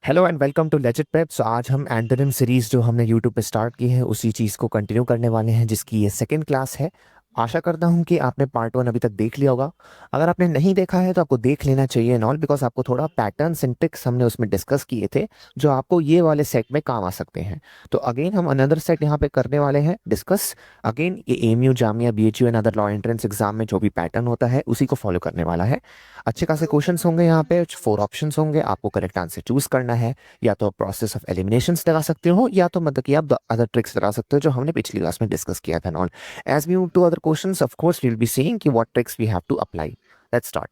Hello and welcome to Legit Prep. So आज हम antonym series जो हमने यूट्यूब पे स्टार्ट की है उसी चीज़ को कंटिन्यू करने वाले हैं, जिसकी ये सेकंड क्लास है। आशा करता हूँ कि आपने पार्ट 1 अभी तक देख लिया होगा। अगर आपने नहीं देखा है तो आपको देख लेना चाहिए एंड ऑल, बिकॉज आपको थोड़ा पैटर्न्स एंड ट्रिक्स हमने उसमें डिस्कस किए थे जो आपको ये वाले सेट में काम आ सकते हैं। तो अगेन हम अनदर सेट यहाँ पे करने वाले हैं डिस्कस। अगेन ये MU Jamia BHU and other law entrance exam में जो भी पैटर्न होता है उसी को फॉलो करने वाला है। अच्छे खासे क्वेश्चंस होंगे यहाँ पे, 4 ऑप्शंस होंगे, आपको करेक्ट आंसर चूज करना है। या तो प्रोसेस ऑफ एलिमिनेशंस लगा सकते हो या तो मतलब कि आप अदर ट्रिक्स लगा सकते हो जो हमने पिछली क्लास में डिस्कस किया था non. As we move to other questions, of course we will be seeing कि what tricks we have to apply. Let's start.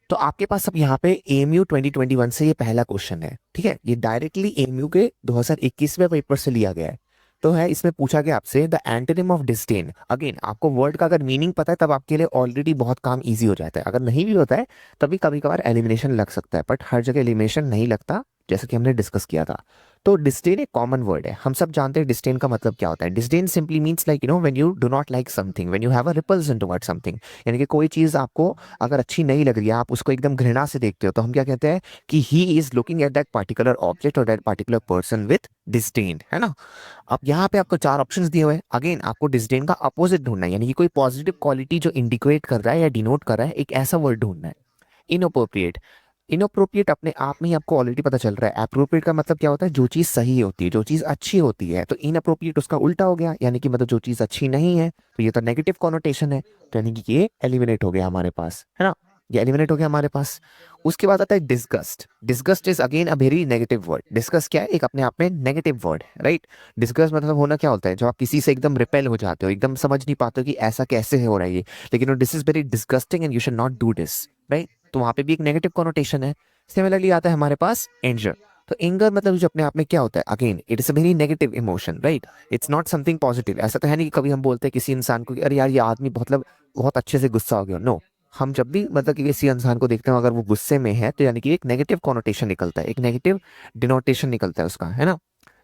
तो आपके पास अब यहाँ पे एमयू 2021 से ये पहला क्वेश्चन है, ठीक है। ये डायरेक्टली एमयू के 2021वें पेपर से लिया गया है। तो है इसमें पूछा गया आपसे the antonym of disdain. Again आपको वर्ड का अगर मीनिंग पता है तब आपके लिए ऑलरेडी बहुत काम इजी हो जाता है। अगर नहीं भी होता है तभी कभी कभार एलिमिनेशन लग सकता है, बट हर जगह एलिमिनेशन नहीं लगता, जैसा कि हमने डिस्कस किया था। तो डिस्डेन एक कॉमन वर्ड है, हम सब जानते हैं डिस्डेन का मतलब क्या होता है। Disdain simply means like when you do not like something, when you have a repulsion towards something. यानी कि कोई चीज आपको अगर अच्छी नहीं लग रही है, आप उसको एकदम घृणा से देखते हो, तो हम क्या कहते हैं कि he is looking at that particular object और that particular person with disdain, है ना। अब यहाँ पे आपको 4 ऑप्शंस दिए हुए हैं। अगेन आपको डिस्डेन का अपोजिट ढूंढना है, यानी कि कोई पॉजिटिव क्वालिटी जो इंडिकेट कर रहा है या डिनोट कर रहा है, एक ऐसा वर्ड ढूंढना है। इनअप्रोप्रिएट। इनअप्रोप्रिएट अपने आप में ही आपको ऑलरेडी पता चल रहा है। अप्रोप्रिएट का मतलब क्या होता है, जो चीज सही होती है, जो चीज अच्छी होती है। तो इनअप्रोप्रिएट उसका उल्टा हो गया, यानी कि मतलब जो चीज अच्छी नहीं है, तो ये तो नेगेटिव कॉनोटेशन है। तो यानी कि ये एलिमिनेट हो गया हमारे पास, है ना। ये एलिमिनेट हो गया हमारे पास। उसके बाद आता है disgust. Disgust is again a very negative word. Disgust क्या है, एक अपने आप में नेगेटिव वर्ड है, राइट। डिस्गस्ट मतलब होना क्या होता है, जो आप किसी से एकदम रिपेल हो जाते हो, एकदम समझ नहीं पाते हो कि ऐसा कैसे हो रहा है ये, लेकिन this is very disgusting and you should not do this, right. तो वहां पे भी एक नेगेटिव कॉनोटेशन है। सिमिलरली आता है हमारे पास एंगर। तो एंगर मतलब जो अपने आप में क्या होता है, again it is a very negative emotion, right. It's not something positive. ऐसा तो है नहीं कि कभी हम बोलते हैं किसी इंसान को कि अरे यार ये आदमी मतलब बहुत अच्छे से गुस्सा हो गया, नो। हम जब भी मतलब कि किसी इंसान को देखते हैं अगर वो गुस्से में है, तो यानी कि एक नेगेटिव कॉनोटेशन निकलता है, एक नेगेटिव डिनोटेशन निकलता है उसका, है ना।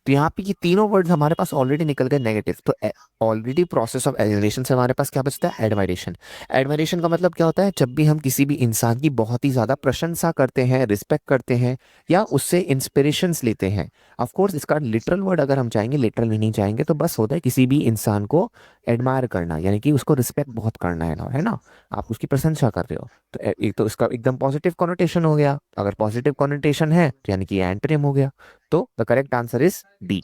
तो यहाँ पे ये तीनों वर्ड्स हमारे पास ऑलरेडी निकल गए नेगेटिव। तो ऑलरेडी प्रोसेस ऑफ एलिमिनेशन से हमारे पास क्या बचता है, एडमायरेशन। एडमायरेशन का मतलब क्या होता है, जब भी हम किसी भी इंसान की बहुत ही ज्यादा प्रशंसा करते हैं, रिस्पेक्ट करते हैं या उससे इंस्पिरेशंस लेते हैं। ऑफ कोर्स इसका लिटरल वर्ड अगर हम चाहेंगे, लिटरल नहीं चाहेंगे, तो बस होता है किसी भी इंसान को एडमायर करना, यानी कि उसको रिस्पेक्ट बहुत करना है ना। आप उसकी प्रशंसा कर रहे हो। तो एक तो इसका एकदम पॉजिटिव कॉनोटेशन हो गया। अगर पॉजिटिव कॉनोटेशन है तो यानी कि एंटोनिम हो गया। तो the correct answer is D.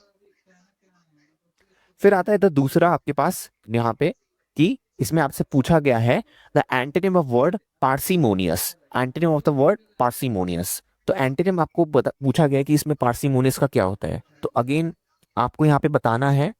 फिर आता है तो दूसरा आपके पास यहाँ पे कि इसमें आपसे पूछा गया है the antonym of word parsimonious. Antonym of the word parsimonious. तो एंटोनिम आपको पूछा गया है कि इसमें पार्सिमोनियस का क्या होता है। तो अगेन आपको यहाँ पे बताना है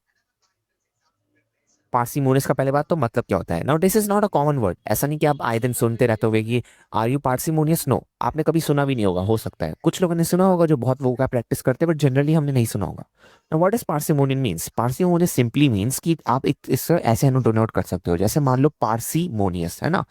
पार्सिमोनियस का पहले बात तो मतलब क्या होता है। Now this is not a common word. ऐसा नहीं कि आप आए दिन सुनते रहते होगे कि आर यू पार्सिमोनियस, नो। आपने कभी सुना भी नहीं होगा, हो सकता है कुछ लोगों ने सुना होगा जो बहुत वो का प्रैक्टिस करते हैं, बट जनरली हमने नहीं सुना होगा। Now what is parsimonian means. Parsimonious simply means कि आप एक इससे ऐसे डिनोट कर सकते हो, जैसे मान लो पार्सिमोनियस है ना,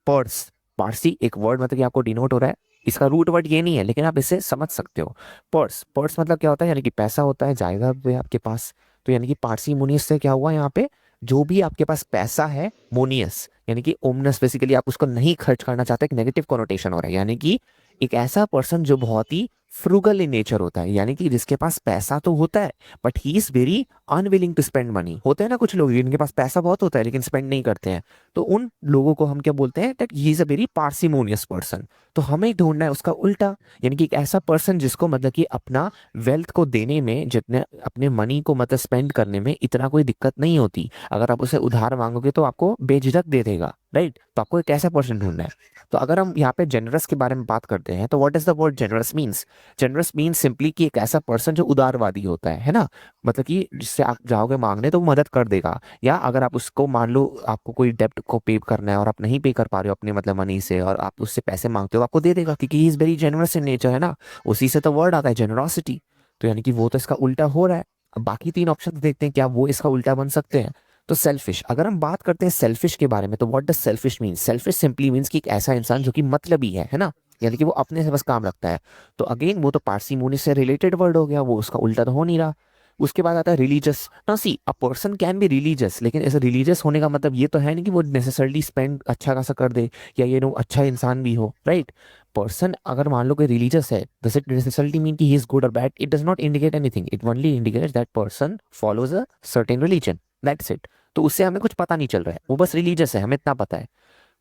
पर्स। पारसी एक वर्ड मतलब कि आपको डिनोट हो रहा है, इसका रूट वर्ड ये नहीं है लेकिन आप इसे समझ सकते हो। पर्स, पर्स मतलब क्या होता है, यानी कि पैसा होता है, जाएगा भी आपके पास। तो यानी कि पार्सिमोनियस से क्या हुआ यहाँ पे, जो भी आपके पास पैसा है, मोनियस यानी कि ओमनस, बेसिकली आप उसको नहीं खर्च करना चाहते, एक नेगेटिव कॉनोटेशन हो रहा है। यानी कि एक ऐसा पर्सन जो बहुत ही फ्रुगल इन नेचर होता है, यानी कि जिसके पास पैसा तो होता है but he is very unwilling to spend money. होते हैं ना कुछ लोग जिनके पास पैसा बहुत होता है लेकिन स्पेंड नहीं करते हैं, तो उन लोगों को हम क्या बोलते हैं, that he is a very parsimonious person. तो हमें ढूंढना है उसका उल्टा, यानी कि एक ऐसा पर्सन जिसको मतलब कि अपना वेल्थ को देने में, जितने अपने मनी को मतलब स्पेंड करने में इतना कोई दिक्कत नहीं होती। अगर आप उसे उधार मांगोगे तो आपको बेझिझक दे देगा, राइट। तो आपको एक ऐसा पर्सन ढूंढना है। तो अगर हम यहाँ पे जेनरस के बारे में बात करते हैं तो what is the word generous means. Generous means simply कि एक ऐसा पर्सन जो उदारवादी होता है ना। मतलब कि जिससे आप जाओगे मांगने तो वो मदद कर देगा। या अगर आप उसको मान लो आपको कोई डेब्ट को पे करना है और आप नहीं पे कर पा रहे हो अपने मतलब मनी से, और आप उससे पैसे मांगते हो, आपको दे देगा क्योंकि ही is very generous in nature, है ना। उसी से तो वर्ड आता है जेनरॉसिटी। तो यानी कि वो तो इसका उल्टा हो रहा है। अब बाकी 3 ऑप्शन देखते हैं क्या वो इसका उल्टा बन सकते हैं। तो सेल्फिश, अगर हम बात करते हैं सेल्फिश के बारे में, तो what does selfish mean. Selfish simply means कि एक ऐसा इंसान जो कि मतलबी है ना। यानी कि वो अपने से बस काम रखता है। तो अगेन वो तो पार्सिमोनी से रिलेटेड वर्ड हो गया, वो उसका उल्टा तो हो नहीं रहा। उसके बाद आता है रिलीजियस। ना see a person can be religious, लेकिन ऐसे रिलीजियस होने का मतलब ये तो है नहीं कि वो नेसेसरली स्पेंड अच्छा खासा कर दे, या ये नो अच्छा इंसान भी हो, राइट। पर्सन अगर मान लो कोई रिलीजियस है, does it necessarily mean कि he is good or bad? It does not indicate anything. It only indicates that person follows a certain religion. That's it. तो उससे हमें कुछ पता नहीं चल रहा है, वो बस रिलीजियस है, हमें इतना पता है।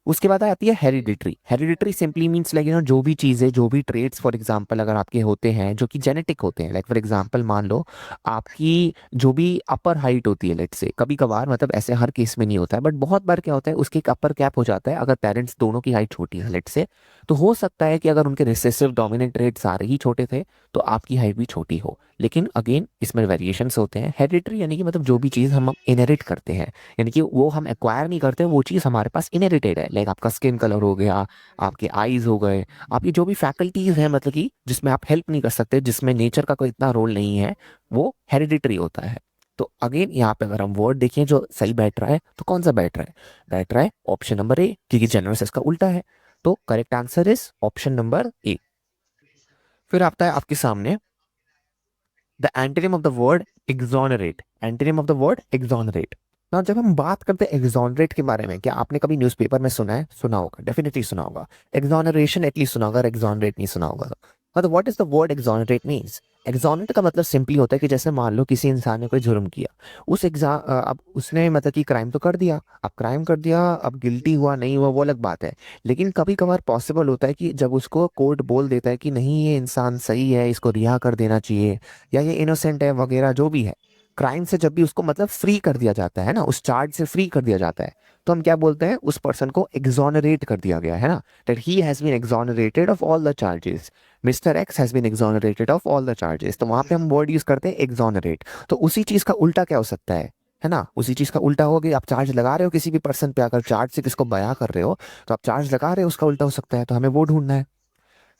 उसके बाद आती है hereditary. Hereditary simply means like जो भी चीज़ें, जो भी ट्रेड्स फॉर एग्जांपल अगर आपके होते हैं जो कि जेनेटिक होते हैं, लाइक फॉर एग्जांपल मान लो आपकी जो भी अपर हाइट होती है, लेट्स से कभी कभार, मतलब ऐसे हर केस में नहीं होता है बट बहुत बार क्या होता है उसके एक अपर कैप हो जाता है अगर पेरेंट्स दोनों की हाइट छोटी है लेट्स से। तो हो सकता है कि अगर उनके रिसेसिव डोमिनेंट ट्रेड सारे ही छोटे थे तो आपकी हाइट भी छोटी हो। लेकिन अगेन इसमें वेरिएशंस होते हैं। हेरिडिटरी यानी कि मतलब जो भी चीज़ हम इनहेरिट करते हैं, यानी कि वो हम एक्वायर नहीं करते, वो चीज़ हमारे पास इनहेरिटेड है। लाइक आपका स्किन कलर हो गया, आपके आईज हो गए, आपकी जो भी फैकल्टीज हैं, मतलब कि जिसमें आप हेल्प नहीं कर सकते, जिसमें नेचर का कोई इतना रोल नहीं है, वो हेरिडिटरी होता है। तो अगेन यहाँ पे अगर हम वर्ड देखें जो सही बैठ रहा है तो कौन सा बैठ रहा है? बैठ रहा है ऑप्शन नंबर ए, क्योंकि जनरस इसका उल्टा है। तो correct answer is option number A. फिर आता है आपके सामने the antonym of the word exonerate. Antonym of the word exonerate. ना जब हम बात करते हैं एग्जोनरेट के बारे में, क्या आपने कभी न्यूज़पेपर में सुना है? सुना होगा, डेफिनेटली सुना होगा। एग्जोनरेशन एटलीस्ट सुना होगा, एग्जोनरेट नहीं सुना होगा। मतलब what is the word exonerate means? Exonerate का मतलब सिंपली होता है कि जैसे मान लो किसी इंसान ने कोई जुर्म किया, उस अब उसने मतलब कि क्राइम तो कर दिया, अब क्राइम कर दिया, अब गिल्टी हुआ नहीं हुआ वो अलग बात है। लेकिन कभी कभार पॉसिबल होता है कि जब उसको कोर्ट बोल देता है कि नहीं ये इंसान सही है, इसको रिहा कर देना चाहिए, या ये इनोसेंट है वगैरह जो भी है, क्राइम से जब भी उसको मतलब फ्री कर दिया जाता है ना, उस चार्ज से फ्री कर दिया जाता है, तो हम क्या बोलते हैं? उस पर्सन को एग्जोनरेट कर दिया गया है ना, that he has been exonerated of all the charges. Mister X has been exonerated of all the charges. तो वहां पे हम वर्ड यूज करते हैं एग्जोनरेट। तो उसी चीज का उल्टा क्या हो सकता है ना? उसी चीज का उल्टा होगा कि आप चार्ज लगा रहे हो किसी भी पर्सन पे, अगर चार्ज से किसको बयां कर रहे हो तो आप चार्ज लगा रहे हो, उसका उल्टा हो सकता है, तो हमें वो ढूंढना है।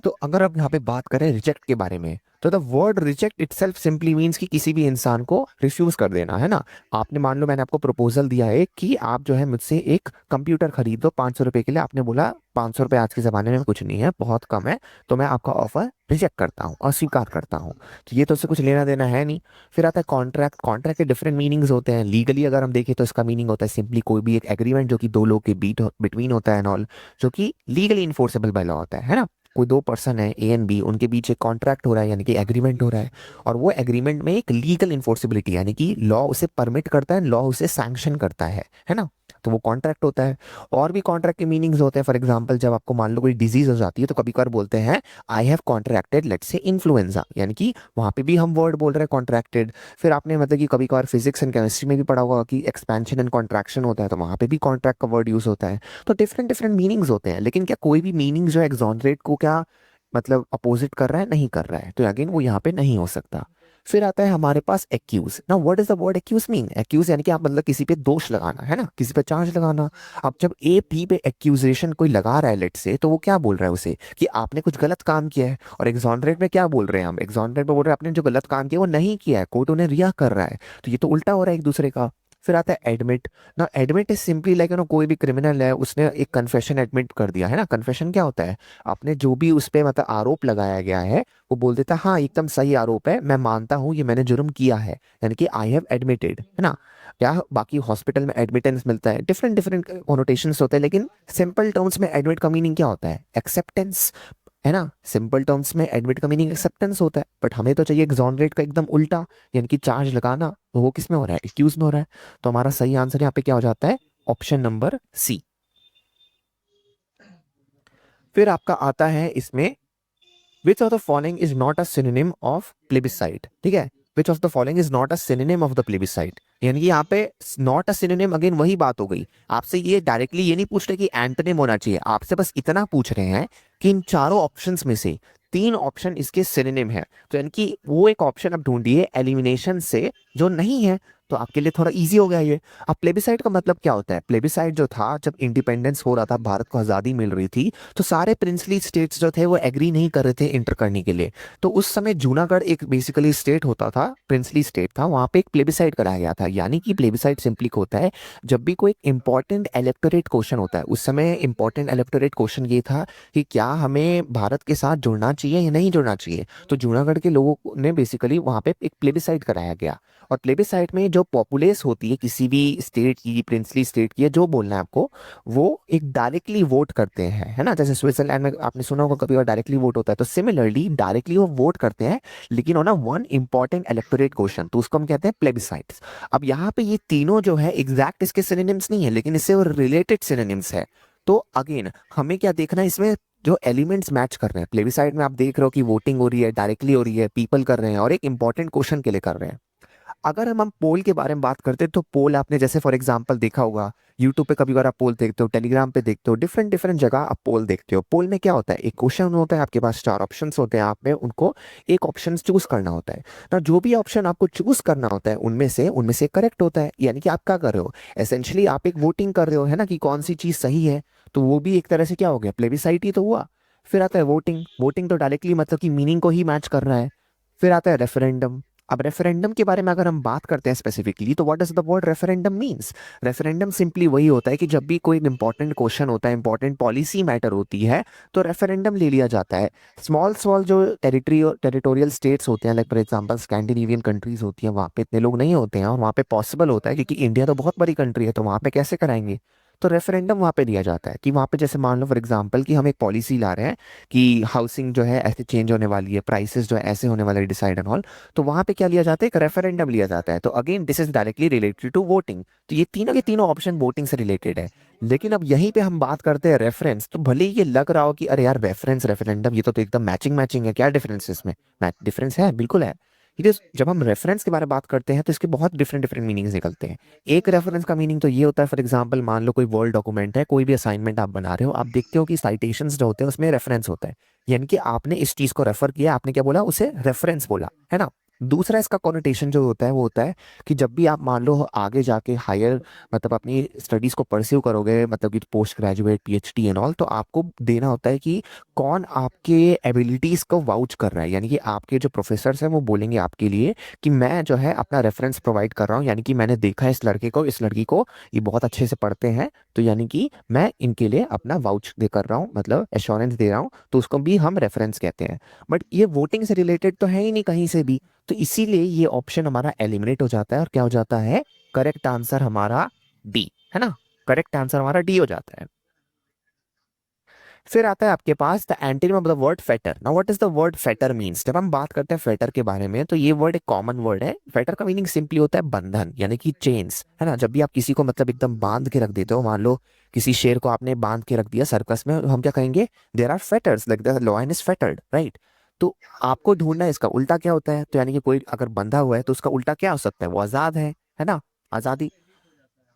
तो अगर अब यहाँ पे बात करें रिजेक्ट के बारे में, तो the word reject itself simply means कि किसी भी इंसान को रिफ्यूज कर देना, है ना। आपने मान लो मैंने आपको प्रपोजल दिया है कि आप जो है मुझसे एक कंप्यूटर खरीद दो 500 रुपए के लिए, आपने बोला 500 रुपए आज के ज़माने में कुछ नहीं है, बहुत कम है, तो मैं आपका ऑफर रिजेक्ट करता हूँ, अस्वीकार करता हूँ। तो ये तो उससे कुछ लेना देना है नहीं। फिर आता है कॉन्ट्रैक्ट। कॉन्ट्रैक्ट के डिफरेंट मीनिंग्स होते हैं। लीगली अगर हम देखें तो इसका मीनिंग होता है सिंपली कोई भी एक एग्रीमेंट जो कि दो लोग के बीट बिटवीन होता है एंड ऑल, जो कि लीगली इन्फोर्सेबल बाय लॉ होता है ना। कोई दो पर्सन है ए एंड बी, उनके बीच एक कॉन्ट्रैक्ट हो रहा है यानी कि एग्रीमेंट हो रहा है, और वो एग्रीमेंट में एक लीगल इन्फोर्सिबिलिटी यानी कि लॉ उसे परमिट करता है, लॉ उसे सैंक्शन करता है ना, तो वो कॉन्ट्रैक्ट होता है। और भी कॉन्ट्रैक्ट के मीनिंग्स होते हैं। फॉर एग्जांपल जब आपको मान लो कोई डिजीज हो जाती है तो कभी कभार बोलते हैं I have contracted let's say influenza, यानी कि वहां पे भी हम वर्ड बोल रहे हैं कॉन्ट्रैक्टेड। फिर आपने मतलब कि कभी कभार फिजिक्स एंड केमिस्ट्री में भी पढ़ा होगा कि एक्सपेंशन एंड कॉन्ट्रैक्शन होता है, तो वहां पे भी कॉन्ट्रैक्ट का वर्ड यूज होता है। तो डिफरेंट डिफरेंट मीनिंग्स होते हैं, लेकिन क्या कोई भी मीनिंग जो एग्जॉनरेट को क्या मतलब अपोजिट कर रहा है? नहीं कर रहा है, तो अगेन वो यहाँ पे नहीं हो सकता। फिर आता है हमारे पास एक्यूज। ना what is the word accuse mean? Accuse यानी कि आप मतलब किसी पे दोष लगाना, है ना, किसी पे चार्ज लगाना। अब जब ए बी पे एक्यूजेशन कोई लगा रहा है लेट से, तो वो क्या बोल रहा है उसे कि आपने कुछ गलत काम किया है। और एग्जॉनरेट में क्या बोल रहे हैं हम? एग्जॉनरेट में बोल रहे हैं आपने जो गलत काम किया वो नहीं किया है, कोर्ट उन्हें रिहा कर रहा है। तो ये तो उल्टा हो रहा है एक दूसरे का। फिर आता है एडमिट। ना एडमिट इज सिंपली लाइक कोई भी क्रिमिनल है उसने एक कन्फेशन एडमिट कर दिया, है ना। कन्फेशन क्या होता है? आपने जो भी उस पे मतलब आरोप लगाया गया है वो बोल देता है हाँ एकदम सही आरोप है, मैं मानता हूँ ये मैंने जुर्म किया है, यानी कि आई हैव एडमिटेड, है ना। या बाकी हॉस्पिटल में एडमिटेंस मिलता है, डिफरेंट डिफरेंट कॉनोटेशंस होते हैं, लेकिन सिंपल टर्म्स में एडमिट का मीनिंग क्या होता है? एक्सेप्टेंस, है ना। सिंपल टर्म्स में एडमिट का मीनिंग एक्सेप्टेंस होता है, बट हमें तो चाहिए एग्जॉनरेट का एकदम उल्टा, यानी कि चार्ज लगाना। तो वो किस में हो रहा है? एक्यूज में हो रहा है। तो हमारा सही आंसर यहाँ पे क्या हो जाता है? ऑप्शन नंबर सी। फिर आपका आता है इसमें which of the following is not a synonym of plebiscite. ठीक है, which of the following is not a synonym of the plebiscite, यानी कि यहाँ पे नॉट अ सिनोनिम, अगेन वही बात हो गई। आपसे ये डायरेक्टली ये नहीं पूछ रहे कि एंटोनिम होना चाहिए, आपसे बस इतना पूछ रहे हैं कि इन चारों ऑप्शंस में से 3 ऑप्शन इसके सिनोनिम है। तो यानी कि वो एक ऑप्शन आप ढूंढिए एलिमिनेशन से जो नहीं है, तो आपके लिए थोड़ा इजी हो गया ये। अब प्लेबिसाइड का मतलब क्या होता है? प्लेबिसाइड जो था, जब इंडिपेंडेंस हो रहा था, भारत को आज़ादी मिल रही थी, तो सारे प्रिंसली स्टेट्स जो थे वो एग्री नहीं कर रहे थे इंटर करने के लिए। तो उस समय जूनागढ़ एक बेसिकली स्टेट होता था, प्रिंसली स्टेट था, वहाँ पे एक प्लेबिसाइड कराया गया था। यानी कि प्लेबिसाइड सिंपली होता है जब भी कोई इंपॉर्टेंट इलेक्टोरेट क्वेश्चन होता है। उस समय इंपॉर्टेंट इलेक्टोरेट क्वेश्चन ये था कि क्या हमें भारत के साथ जुड़ना चाहिए या नहीं जुड़ना चाहिए। तो जूनागढ़ के लोगों ने बेसिकली वहाँ पे एक प्लेबिसाइड कराया गया, और प्लेबिसाइड में जो जो पॉपुलेस होती है किसी भी स्टेट की, प्रिंसली स्टेट की है, जो बोलना है आपको, वो एक डायरेक्टली वोट करते हैं, है ना। जैसे स्विट्जरलैंड में आपने सुना होगा कभी, और डायरेक्टली वोट होता है, तो सिमिलरली डायरेक्टली वो वोट करते हैं, लेकिन on a one important electorate question, तो उसको हम कहते हैं प्लेबिसाइट्स। अब यहाँ पे ये तीनों जो है एग्जैक्ट इसके सिनोनिम्स नहीं है, लेकिन इससे वो रिलेटेड सिनोनिम्स है। तो अगेन हमें क्या देखना है इसमें, जो एलिमेंट्स मैच कर रहे हैं। प्लेबिसाइड में आप देख रहे हो कि वोटिंग हो रही है, डायरेक्टली हो रही है, पीपल कर रहे हैं, और एक इंपॉर्टेंट क्वेश्चन के लिए कर रहे हैं। अगर हम पोल के बारे में बात करते हैं, तो पोल आपने जैसे फॉर एग्जांपल देखा होगा, यूट्यूब पे कभी बार आप पोल देखते हो, टेलीग्राम पे देखते हो, डिफरेंट डिफरेंट जगह आप पोल देखते हो। पोल में क्या होता है, एक क्वेश्चन होता है, आपके पास 4 ऑप्शंस होते हैं, आप में उनको एक ऑप्शन चूज करना होता है ना। जो भी ऑप्शन आपको चूज करना होता है उनमें से करेक्ट होता है। यानी कि आप क्या कर रहे हो, एसेंशियली आप एक वोटिंग कर रहे हो, है ना, कि कौन सी चीज सही है। तो वो भी एक तरह से क्या हो गया, प्लेबिसाइट ही तो हुआ। फिर आता है वोटिंग। वोटिंग तो डायरेक्टली मतलब कि मीनिंग को ही मैच कर रहा है। फिर आता है रेफरेंडम। अब रेफरेंडम के बारे में अगर हम बात करते हैं स्पेसिफिकली, तो what does the word referendum means. Referendum simply वही होता है कि जब भी कोई इंपॉर्टेंट क्वेश्चन होता है, इंपॉर्टेंट पॉलिसी मैटर होती है, तो रेफरेंडम ले लिया जाता है। स्मॉल स्मॉल जो टेरिटोरियल स्टेट्स होते हैं, like for example Scandinavian countries होती हैं, वहाँ पे इतने लोग नहीं होते हैं, और वहाँ पे पॉसिबल होता है, क्योंकि इंडिया तो बहुत बड़ी कंट्री है, तो वहाँ पे कैसे कराएंगे। तो रेफरेंडम वहाँ पे दिया जाता है कि वहाँ पे जैसे मान लो फॉर एग्जांपल कि हम एक पॉलिसी ला रहे हैं कि हाउसिंग जो है ऐसे चेंज होने वाली है, प्राइसेस जो है ऐसे होने वाले, डिसाइड एंड ऑल। तो वहां पे क्या लिया जाता है, एक रेफरेंडम लिया जाता है। तो again this is directly related to voting. तो ये तीनों के तीनों ऑप्शन वोटिंग से रिलेटेड है। लेकिन अब यहीं पे हम बात करते हैं रेफरेंस, तो भले ही ये लग रहा हो कि अरे यार रेफरेंस रेफरेंडम, ये तो एकदम मैचिंग मैचिंग है, क्या डिफरेंस है इसमें। डिफरेंस है, बिल्कुल है। ये जब हम रेफरेंस के बारे में बात करते हैं, तो इसके बहुत डिफरेंट डिफरेंट मीनिंग्स निकलते हैं। एक रेफरेंस का मीनिंग तो ये होता है, फॉर एग्जांपल मान लो कोई वर्ल्ड डॉक्यूमेंट है, कोई भी असाइनमेंट आप बना रहे हो, आप देखते हो कि साइटेशंस जो होते हैं उसमें रेफरेंस होता है, यानी कि आपने इस चीज को रेफर किया, आपने क्या बोला, उसे रेफरेंस बोला, है ना। दूसरा इसका कॉनोटेशन जो होता है वो होता है कि जब भी आप मान लो आगे जाके हायर मतलब अपनी स्टडीज को परस्यू करोगे, मतलब कि post graduate, PhD and all, तो आपको देना होता है कि कौन आपके एबिलिटीज को वाउच कर रहा है। यानी कि आपके जो प्रोफेसर हैं वो बोलेंगे आपके लिए कि मैं जो है अपना रेफरेंस प्रोवाइड कर रहा हूँ, यानी कि मैंने देखा है इस लड़के को, इस लड़की को, ये बहुत अच्छे से पढ़ते हैं, तो यानी कि मैं इनके लिए अपना वाउच दे कर रहा हूँ, मतलब एश्योरेंस दे रहा हूँ, तो उसको भी हम रेफरेंस कहते हैं। बट ये वोटिंग से रिलेटेड तो है ही नहीं कहीं से भी, तो इसीलिए ये ऑप्शन हमारा एलिमिनेट हो जाता है, और क्या हो जाता है, करेक्ट आंसर हमारा डी, है ना। करेक्ट आंसर हमारा डी हो जाता है। फिर आता है आपके पास the antonym of the word fetter. Now what is the word fetter means. जब हम बात करते हैं फेटर के बारे में, तो ये वर्ड एक कॉमन वर्ड है। फेटर का मीनिंग सिंपली होता है बंधन, यानी कि चेन्स, है ना। जब भी आप किसी को मतलब एकदम बांध के रख देते हो, मान लो किसी शेर को आपने बांध के रख दिया सर्कस में, हम क्या कहेंगे, there are fetters, like the lion is fettered, right. तो आपको ढूंढना है इसका उल्टा क्या होता है, तो यानी कि कोई अगर बंधा हुआ है तो उसका उल्टा क्या हो सकता है, वो आजाद है ना, आजादी।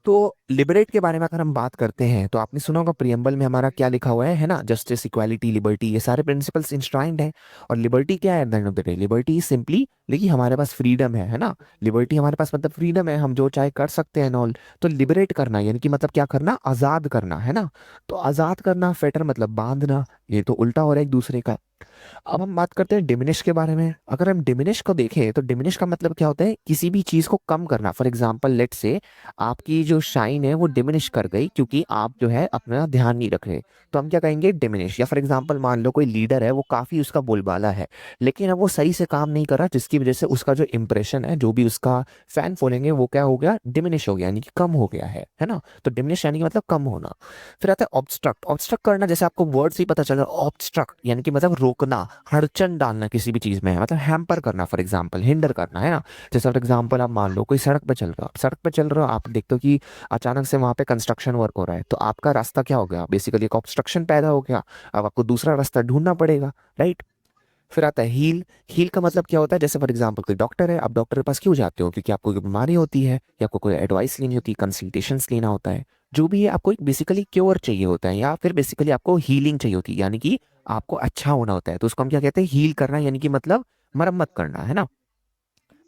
तो लिबरेट के बारे में अगर हम बात करते हैं, तो आपने सुना होगा प्रियम्बल में हमारा क्या लिखा हुआ है ना, जस्टिस, इक्वालिटी, लिबर्टी, ये सारे प्रिंसिपल्स इंश्राइंड है। और लिबर्टी क्या है, at the end of the day liberty simply, लेकिन हमारे पास फ्रीडम है ना। लिबर्टी हमारे पास मतलब फ्रीडम है, हम जो चाहे कर सकते हैं ऑल। तो लिबरेट करना यानी कि मतलब क्या करना, आजाद करना, है ना। तो आजाद करना, फेटर मतलब बांधना, ये तो उल्टा हो रहा है एक दूसरे का। अब हम बात करते हैं डिमिनिश के बारे में। अगर हम डिमिनिश को देखें, तो डिमिनिश का मतलब क्या होता है, किसी भी चीज को कम करना। फॉर एग्जांपल लेट से आपकी जो शाइन है वो डिमिनिश कर गई, क्योंकि आप जो है अपना ध्यान नहीं रख रहे, तो हम क्या कहेंगे, डिमिनिश। या फॉर एग्जांपल मान लो कोई लीडर है, वो काफी उसका बोलबाला है, लेकिन अब वो सही से काम नहीं कर रहा, जिसकी वजह से उसका जो इंप्रेशन है, जो भी उसका फैन फॉलोइंग है, वो क्या हो गया, डिमिनिश हो गया, यानी कि कम हो गया है ना। तो डिमिनिश यानी कि मतलब कम होना। फिर आता है ऑब्स्ट्रक्ट। ऑब्स्ट्रक्ट करना, जैसे आपको वर्ड से ही पता चल रहा है, ऑब्स्ट्रक्ट यानी कि मतलब रोकना, अड़चन डालना किसी भी चीज में, मतलब हैम्पर करना, फॉर एग्जांपल हिंडर करना, है ना। जैसे फॉर एग्जांपल आप मान लो कोई सड़क पे चल रहा हो, सड़क पे चल रहे हो, आप देखते हो कि अचानक से वहां पे कंस्ट्रक्शन वर्क हो रहा है, तो आपका रास्ता क्या हो गया, बेसिकली एक ऑब्स्ट्रक्शन पैदा हो गया। अब आपको दूसरा रास्ता ढूंढना पड़ेगा, राइट। फिर आता है हील। हील का मतलब क्या होता है, जैसे फॉर एग्जांपल कोई डॉक्टर है, आप डॉक्टर के पास क्यों जाते हो, क्योंकि आपको कोई बीमारी होती है, या आपको कोई एडवाइस लेनी होती है, कंसल्टेशंस लेना होता है, जो भी है, आपको एक बेसिकली क्योर चाहिए होता है, या फिर बेसिकली आपको हीलिंग चाहिए होती है, यानी कि आपको अच्छा होना होता है, तो उसको हम क्या कहते हैं, हील करना, यानी कि मतलब मरम्मत करना, है ना।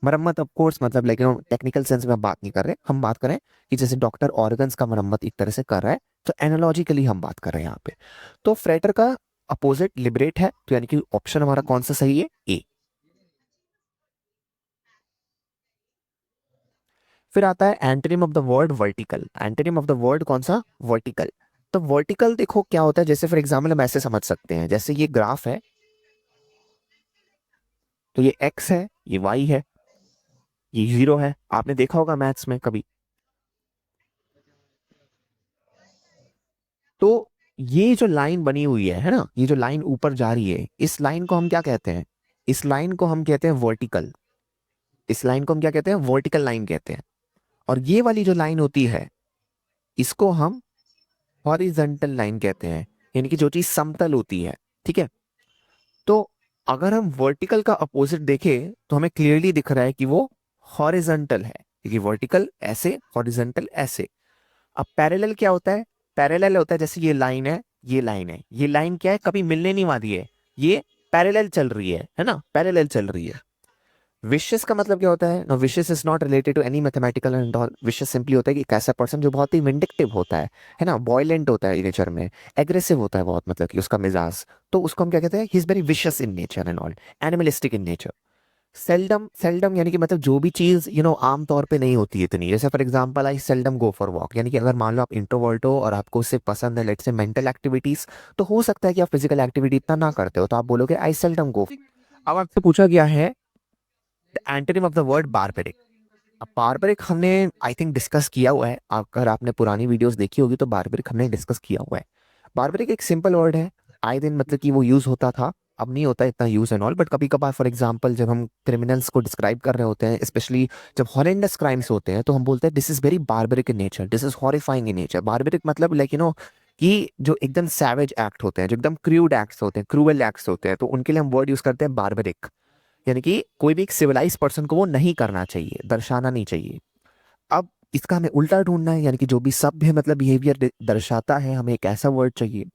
मरम्मत ऑफ कोर्स मतलब, लेकिन टेक्निकल सेंस में हम बात नहीं कर रहे, हम बात करें कि जैसे डॉक्टर ऑर्गन्स का मरम्मत एक तरह से कर रहा है, तो एनालॉजिकली हम बात कर रहे हैं यहाँ पे। तो फ्रेटर का अपोजिट लिबरेट है, तो यानी कि ऑप्शन हमारा कौन सा सही है, ए। फिर आता है antonym of the word vertical. Antonym of the word कौन सा, वर्टिकल। तो वर्टिकल देखो क्या होता है, जैसे फॉर एग्जाम्पल हम ऐसे समझ सकते हैं, जैसे ये ग्राफ है, तो ये एक्स है, ये वाई है, ये 0 है, आपने देखा होगा मैथ्स में कभी। तो ये जो लाइन बनी हुई है ना, ये जो लाइन ऊपर जा रही है, इस लाइन को हम क्या कहते हैं? इस लाइन को हम कहते हैं वर्टिकल। इस लाइन को हम क्या कहते हैं? वर्टिकल लाइन कहते हैं। और ये वाली जो लाइन होती है, इसको हम हॉरिजॉन्टल लाइन कहते हैं, यानी कि जो चीज समतल होती है। ठीक है, तो अगर हम वर्टिकल का अपोजिट देखें तो हमें क्लियरली दिख रहा है कि वो हॉरिजॉन्टल है, क्योंकि वर्टिकल ऐसे, हॉरिजॉन्टल ऐसे। अब पैरेलल क्या होता है? पैरेलल होता है जैसे ये लाइन है, ये लाइन है, ये लाइन क्या है? कभी मिलने नहीं वाली है, ये पैरेलल चल रही है ना, पैरेलल चल रही है। विशियस का मतलब क्या होता है? No, vicious is not related to any mathematical and all. Vicious simply होता है कि एक ऐसा पर्सन जो बहुत ही विंडिक्टिव होता है ना, बॉयलेंट होता है नेचर में, एग्रेसिव होता है बहुत, मतलब कि उसका मिजाज, तो उसको हम क्या कहते हैं? ही is very vicious in nature and all, animalistic in nature. Seldom, seldom यानी कि मतलब जो भी चीज आम तौर पे नहीं होती है इतनी, जैसे for example I seldom go for walk, यानी कि अगर मान लो आप इंट्रोवर्ट हो और आपको उससे पसंद है लेट्स से मेंटल एक्टिविटीज, तो हो सकता है कि आप फिजिकल एक्टिविटी इतना ना करते हो, तो आप बोलोगे आई सेल्डम गो। अब आपसे पूछा गया है the antonym of the word barbaric. अब बारबेरिक हमने आई थिंक डिस्कस किया हुआ है, अगर आपने पुरानी वीडियोस देखी होगी तो बारबेरिक हमने डिस्कस किया हुआ है। बारबेरिक एक सिंपल वर्ड है, आए दिन मतलब कि वो यूज होता था, अब नहीं होता इतना यूज एंड ऑल, बट कभी कभार फॉर एग्जांपल जब हम क्रिमिनल्स को डिस्क्राइब कर रहे होते हैं, स्पेशली जब हॉरेंडस क्राइम्स होते हैं, तो हम बोलते हैं this is very barbaric in nature, this is horrifying in nature. Barbaric मतलब लाइक कि जो एकदम सैवेज एक्ट होते हैं, जो एकदम क्रूड एक्ट्स होते हैं, क्रूअल एक्ट्स होते हैं, तो उनके लिए हम वर्ड यूज करते हैं बारबेरिक। यानी कि कोई भी एक सिविलाइज पर्सन को वो नहीं करना चाहिए, दर्शाना नहीं चाहिए। अब इसका हमें उल्टा ढूंढना है, यानी कि जो भी सभ्य मतलब बिहेवियर दर्शाता है, हमें एक ऐसा वर्ड चाहिए।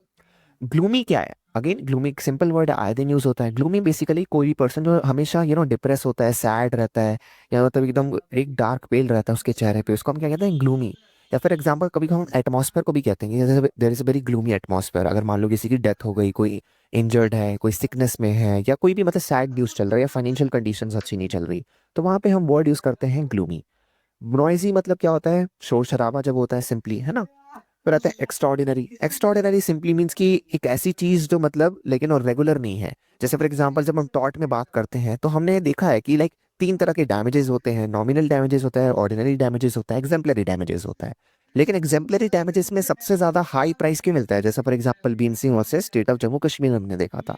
ग्लूमी क्या है? अगेन ग्लूमी एक सिंपल वर्ड है, आए दिन यूज होता है। ग्लूमी बेसिकली कोई भी पर्सन जो हमेशा डिप्रेस होता है, सैड रहता है, या मतलब एकदम एक डार्क पेल रहता है उसके चेहरे पे, उसको हम क्या कहते हैं? ग्लूमी। या फिर एग्जाम्पल कभी हम एटमॉस्फेयर को भी कहते हैं, जैसे there is a very gloomy atmosphere. अगर मान लो किसी की डेथ हो गई, कोई इंजर्ड है, कोई सिकनेस में है, या कोई भी मतलब सैड न्यूज चल रहा है, या फाइनेंशियल कंडीशंस अच्छी नहीं चल रही, तो वहां पे हम वर्ड यूज करते हैं ग्लूमी। नॉइजी मतलब क्या होता है? शोर शराबा जब होता है सिंपली, है ना। फिर आता है एक्स्ट्राऑर्डिनरी। एक्स्ट्राऑर्डिनरी सिंपली मीन्स कि एक ऐसी चीज जो मतलब लेकिन और रेगुलर नहीं है। जैसे फॉर एग्जांपल जब हम टॉर्ट में बात करते हैं तो हमने देखा है कि लाइक 3 तरह के डैमेजेस होते हैं, नॉमिनल डैमेजेस होता है, ऑर्डिनरी डैमेजेस होता है, एग्जाम्पलरी डैमेजेस होता है। लेकिन एग्जाम्पलरी डैमेजेस में सबसे ज्यादा हाई प्राइस क्यों मिलता है? जैसे for example Bhim Singh versus state of Jammu Kashmir में हमने देखा था,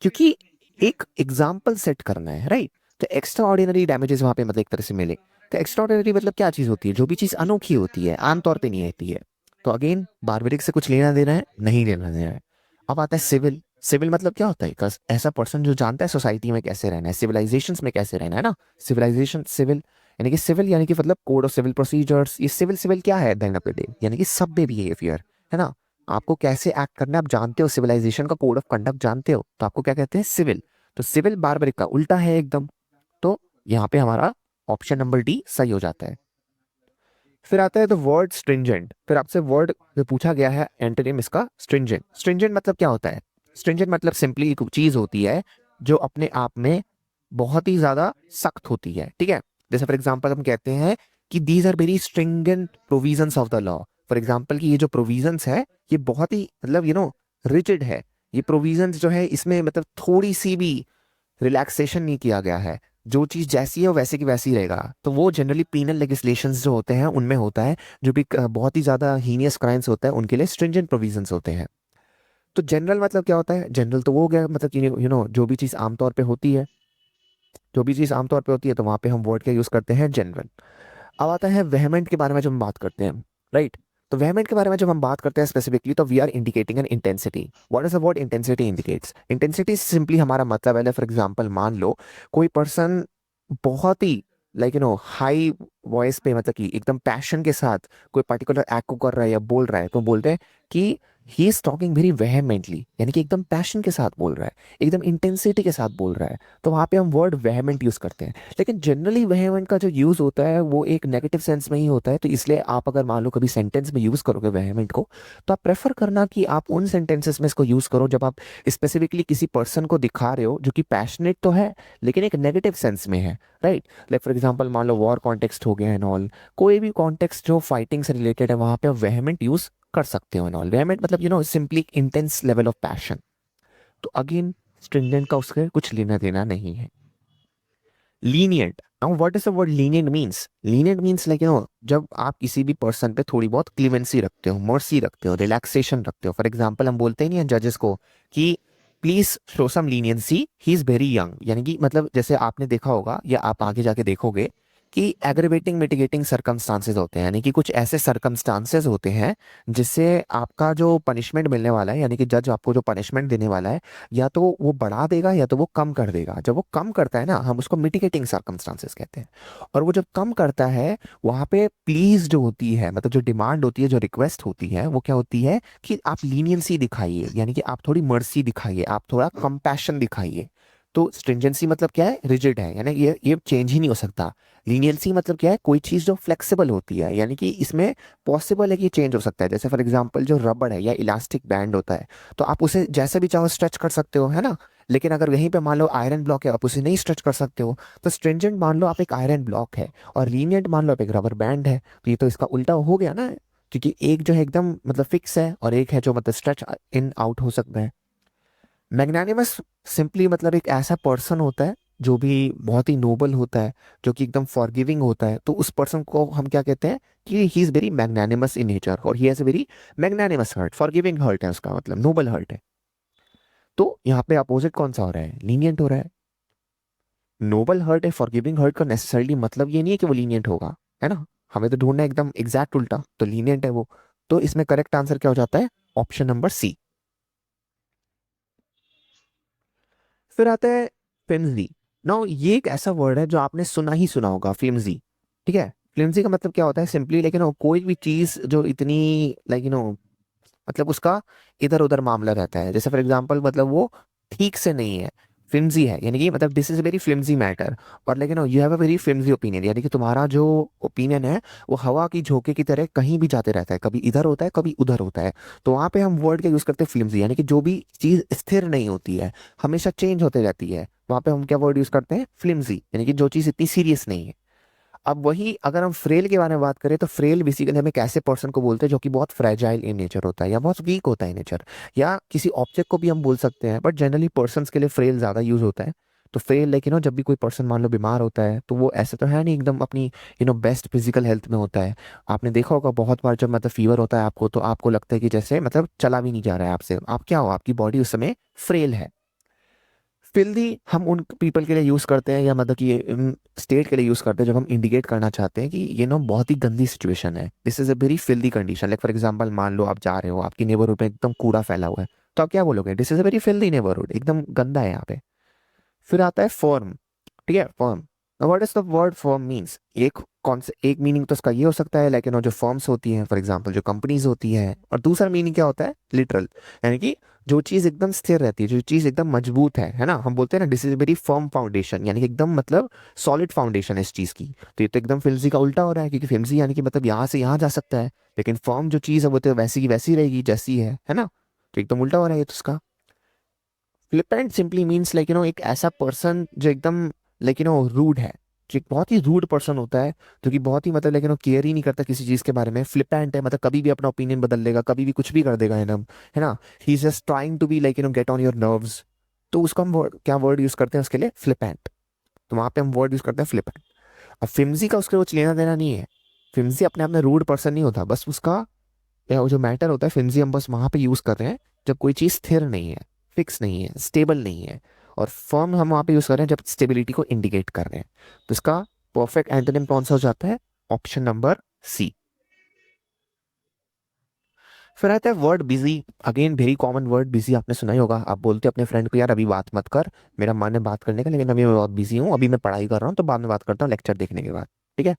क्योंकि एक एग्जाम्पल सेट करना है, राइट। तो एक्स्ट्रा ऑर्डिनरी डैमेजेस वहां पे मतलब एक तरह से मिले। तो एक्स्ट्रा ऑर्डिनरी मतलब क्या चीज होती है? जो भी चीज अनोखी होती है, आमतौर पे नहीं होती है। तो अगेन बारबेरिक से कुछ लेना देना है? नहीं लेना देना है। अब आता है सिविल। सिविल मतलब क्या होता है? ऐसा पर्सन जो जानता है सोसाइटी में कैसे रहना है, सिविलाइजेशंस में कैसे रहना है ना। सिविलाइजेशन, सिविल यानी कि सिविल यानी कि मतलब कोड ऑफ सिविल प्रोसीजर्स। ये सिविल, सिविल क्या है? एंड ऑफ द डे यानी कि सभ्य बिहेवियर, है ना। आपको कैसे एक्ट करना है आप जानते हो, सिविलाइजेशन का कोड ऑफ कंडक्ट जानते हो, तो आपको क्या कहते हैं? सिविल। तो सिविल बारबेरिक का उल्टा है एकदम। तो यहाँ पे हमारा ऑप्शन नंबर डी सही हो जाता है। फिर आता है द वर्ड स्ट्रिंजेंट। फिर आपसे वर्ड पूछा गया है एंटोनिम इसका स्ट्रिंजेंट। स्ट्रिंजेंट मतलब क्या होता है? स्ट्रिंजेंट मतलब सिंपली एक चीज होती है जो अपने आप में बहुत ही ज्यादा सख्त होती है, ठीक है। जैसे फॉर एग्जांपल हम कहते हैं कि these are very stringent provisions of the law. For example कि ये जो प्रोविजंस है ये बहुत ही मतलब रिजिड है। ये प्रोविजंस जो है इसमें मतलब थोड़ी सी भी रिलैक्सेशन नहीं किया गया है, जो चीज जैसी है वो वैसे की वैसी रहेगा। तो वो जनरली पीनल लेजिस्लेशंस जो होते हैं उनमें होता है, जो भी बहुत ही ज्यादा हीनियस क्राइम्स होता है उनके लिए स्ट्रिंजेंट प्रोविजंस होते हैं। तो जनरल मतलब क्या होता है? जनरल तो वो हो गया मतलब कि जो भी चीज आमतौर पे होती है, जो भी चीज आमतौर पे होती है तो वहां पे हम वर्ड का यूज करते हैं जनरल। अब आता है वेहमेंट के बारे में जब हम बात करते हैं, राइट। तो वेहमेंट के बारे में जब हम बात करते हैं स्पेसिफिकली, तो we are indicating an intensity. What is the word intensity indicates? Intensity simply हमारा मतलब है, फॉर एग्जांपल मान लो कोई पर्सन बहुत ही लाइक हाई वॉइस पे मतलब कि एकदम पैशन के साथ कोई पर्टिकुलर एक्ट को कर रहा है या बोल रहा है, तो बोलते हैं कि ही इज टॉकिंग वेरी वेहेमेंटली, यानी कि एकदम पैशन के साथ बोल रहा है, एकदम इंटेंसिटी के साथ बोल रहा है। तो वहां पे हम वर्ड वेहेमेंट यूज करते हैं। लेकिन जनरली वेहेमेंट का जो यूज होता है वो एक नेगेटिव सेंस में ही होता है, तो इसलिए आप अगर मान लो कभी सेंटेंस में यूज करोगे वेहेमेंट को, तो आप प्रेफर करना कि आप उन सेंटेंसेस में इसको यूज करो जब आप स्पेसिफिकली किसी पर्सन को दिखा रहे हो जो कि पैशनेट तो है लेकिन एक नेगेटिव सेंस में है, राइट। लाइक फॉर एग्जाम्पल मान लो वॉर कॉन्टेक्स्ट हो गया एंड ऑल, कोई भी कॉन्टेक्स्ट जो फाइटिंग से रिलेटेड है वहां पे आप वेहेमेंट यूज कर सकते हो एंड ऑल। वेहेमेंट मतलब simply intense level of passion. तो अगेन स्ट्रिंजेंट का उसके कुछ लेना देना नहीं है। Lenient. Now what is the word lenient means? Lenient means like जब आप किसी भी पर्सन पे थोड़ी बहुत क्लीमेंसी रखते हो, मर्सी रखते हो, रिलैक्सेशन रखते हो। फॉर एग्जांपल हम बोलते ही नहीं है जजेस को कि please show some leniency, he is very young. यानी कि मतलब जैसे आपने देखा होगा या आप आगे जाके देखोगे कि एग्रीवेटिंग मिटिगेटिंग सर्कमस्टांसेस होते हैं, यानी कि कुछ ऐसे सर्कमस्टांसेस होते हैं जिससे आपका जो पनिशमेंट मिलने वाला है, यानी कि जज आपको जो पनिशमेंट देने वाला है, या तो वो बढ़ा देगा या तो वो कम कर देगा। जब वो कम करता है ना, हम उसको मिटिगेटिंग सर्कमस्टांसेस कहते हैं। और वो जब कम करता है, वहां पे प्लीज जो होती है, मतलब जो डिमांड होती है, जो रिक्वेस्ट होती है, वो क्या होती है कि आप लीनियंसी दिखाइए, यानी कि आप थोड़ी मर्सी दिखाइए, आप थोड़ा कंपैशन दिखाइए। तो स्ट्रिंजेंसी मतलब क्या है? रिजिड है, यानी ये चेंज ही नहीं हो सकता। लीनियंसी मतलब क्या है? कोई चीज जो फ्लेक्सिबल होती है, यानी कि इसमें पॉसिबल है कि चेंज हो सकता है। जैसे फॉर एग्जांपल जो रबड़ है या इलास्टिक बैंड होता है, तो आप उसे जैसे भी चाहो स्ट्रेच कर सकते हो, है ना। लेकिन अगर यहीं पे मान लो आयरन ब्लॉक है, आप उसे नहीं स्ट्रेच कर सकते हो। तो स्ट्रिंजेंट मान लो आप एक आयरन ब्लॉक है, और लीनियंट मान लो आप एक रबर बैंड है। तो ये तो इसका उल्टा हो गया ना, क्योंकि एक जो है एकदम मतलब फिक्स है, और एक है जो मतलब स्ट्रेच इन आउट हो सकता है। मैग्नानिमस सिंपली मतलब एक ऐसा पर्सन होता है जो भी बहुत ही नोबल होता है, जो कि एकदम फॉरगिविंग होता है। तो उस पर्सन को हम क्या कहते हैं कि he is very magnanimous in nature, और he has a very magnanimous heart, forgiving heart है उसका, मतलब नोबल हार्ट है। तो यहाँ पे अपोजिट कौन सा हो रहा है? लीनियंट हो रहा है। नोबल हार्ट है, फॉरगिविंग हार्ट का नेसेसरली मतलब ये नहीं है कि वो लीनियंट होगा, है ना। हमें तो ढूंढना है एकदम एग्जैक्ट उल्टा, तो लीनियंट है वो। तो इसमें करेक्ट आंसर क्या हो जाता है? ऑप्शन नंबर सी। फिर आता है फ्लिम्जी। नाउ ये एक ऐसा वर्ड है जो आपने सुना ही सुना होगा, फ्लिम्जी। ठीक है, फ्लिम्जी का मतलब क्या होता है? सिंपली लेकिन कोई भी चीज जो इतनी लाइक मतलब उसका इधर उधर मामला रहता है। जैसे फॉर एग्जांपल मतलब वो ठीक से नहीं है, फ्लिम्जी है, यानी कि मतलब this is very flimsy matter. और लेकिन you have a very flimsy opinion, यानी कि तुम्हारा जो ओपिनियन है वो हवा की झोंके की तरह कहीं भी जाते रहता है, कभी इधर होता है कभी उधर होता है। तो वहां पे हम वर्ड का यूज करते हैं फ्लिम्जी, यानी कि जो भी चीज स्थिर नहीं होती है, हमेशा चेंज होते रहती है, वहां पे हम क्या वर्ड यूज करते हैं? फ्लिम्जी, यानी कि जो चीज इतनी सीरियस नहीं है। अब वही अगर हम फ्रेल के बारे में बात करें, तो फ्रेल बेसिकली हम एक ऐसे पर्सन को बोलते हैं जो कि बहुत फ्रेजाइल इन नेचर होता है, या बहुत वीक होता है नेचर, या किसी ऑब्जेक्ट को भी हम बोल सकते हैं, बट जनरली पर्सन्स के लिए फ्रेल ज्यादा यूज होता है। तो फ्रेल लेकिन जब भी कोई पर्सन मान लो बीमार होता है, तो वो ऐसे तो है नहीं एकदम अपनी बेस्ट फिजिकल हेल्थ में होता है। आपने देखा होगा बहुत बार जब मतलब फीवर होता है आपको, तो आपको लगता है कि जैसे मतलब चला भी नहीं जा रहा है आपसे, आप क्या हो, आपकी बॉडी उस समय फ्रेल है। फिल्दी हम उन पीपल के लिए यूज करते हैं, या मतलब कि स्टेट के लिए यूज करते हैं, जब हम इंडिकेट करना चाहते हैं कि ये ना बहुत ही गंदी सिचुएशन है, this is a very filthy condition. Like for example मान लो आप जा रहे हो, आपकी नेबरहुड में एकदम कूड़ा फैला हुआ है, तो आप क्या बोलोगे? This is a very filthy neighbourhood, एकदम गंदा है यहाँ पे। फिर आता है फर्म। ठीक है, firm. What is the word firm means? एक कौन से एक मीनिंग तो उसका ये हो सकता है, लेकिन जो फर्म्स होती हैं फॉर एग्जांपल जो कंपनीज होती हैं, और दूसरा मीनिंग क्या होता है? लिटरल, यानी कि जो चीज एकदम स्थिर रहती है, जो चीज एकदम मजबूत है ना। हम बोलते हैं ना this is very firm foundation, यानी कि एकदम मतलब सॉलिड फाउंडेशन है इस चीज की। तो ये तो एकदम फिल्जी का उल्टा हो रहा है, क्योंकि फिल्जी यानी कि मतलब यहाँ से यहाँ जा सकता है, लेकिन फर्म जो चीज है वो तो वैसी की वैसी रहेगी जैसी है ना। तो एकदम उल्टा हो रहा है ये तो उसका। फ्लिपेंट सिंपली मीन्स लाइक एक ऐसा पर्सन जो एकदम लाइक रूड है, जो एक बहुत ही रूड पर्सन होता है, जो कि बहुत ही मतलब लेकिन केयर ही नहीं करता किसी चीज के बारे में। फ्लिपेंट है मतलब कभी भी अपना ओपिनियन बदल लेगा, कभी भी कुछ भी कर देगा एकदम, है ना। He is just trying to be like get on your nerves. तो उसको हम क्या वर्ड यूज करते हैं उसके लिए? फ्लिपेंट। तो वहां पे हम वर्ड यूज करते हैं फ्लिपेंट। अब फिम्जी का उसके कुछ लेना देना नहीं है। फिम्जी अपने आप में रूड पर्सन नहीं होता, बस उसका वो जो मैटर होता है फिम्जी हम बस वहां पे यूज कर रहे हैं जब कोई चीज स्थिर नहीं है, फिक्स नहीं है, स्टेबल नहीं है। और फर्म हम वहां पे यूज कर रहे हैं जब स्टेबिलिटी को इंडिकेट कर रहे हैं। तो इसका परफेक्ट एंटोनिम कौन सा हो जाता है? ऑप्शन नंबर सी। फिर आता है word busy. Again very common word busy, आपने सुना ही होगा। आप बोलते हैं अपने फ्रेंड को यार अभी बात मत कर, मेरा मन है बात करने का, लेकिन अभी मैं बहुत बिजी हूँ, अभी मैं पढ़ाई कर रहा हूँ, तो बाद में बात करता हूँ लेक्चर देखने के बाद। ठीक है।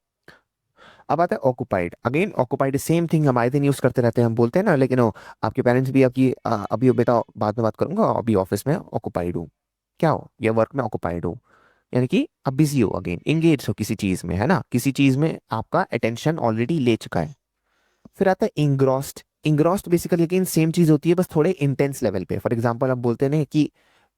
अब आता है occupied. Again occupied same thing, हम आए दिन यूज करते रहते हैं, हम बोलते हैं ना, लेकिन आपके पेरेंट्स भी आपकी अभी बेटा बाद में बात करूंगा, अभी ऑफिस में ऑक्युपाइड हूँ, क्या हो, या वर्क में ऑक्युपाइड हो, यानी कि अब बिजी हो, अगेन एंगेज हो किसी चीज में, है ना, किसी चीज में आपका अटेंशन ऑलरेडी ले चुका है। फिर आता है engrossed. Engrossed basically again same चीज होती है, बस थोड़े इंटेंस लेवल पे। फॉर एग्जाम्पल हम बोलते हैं ना कि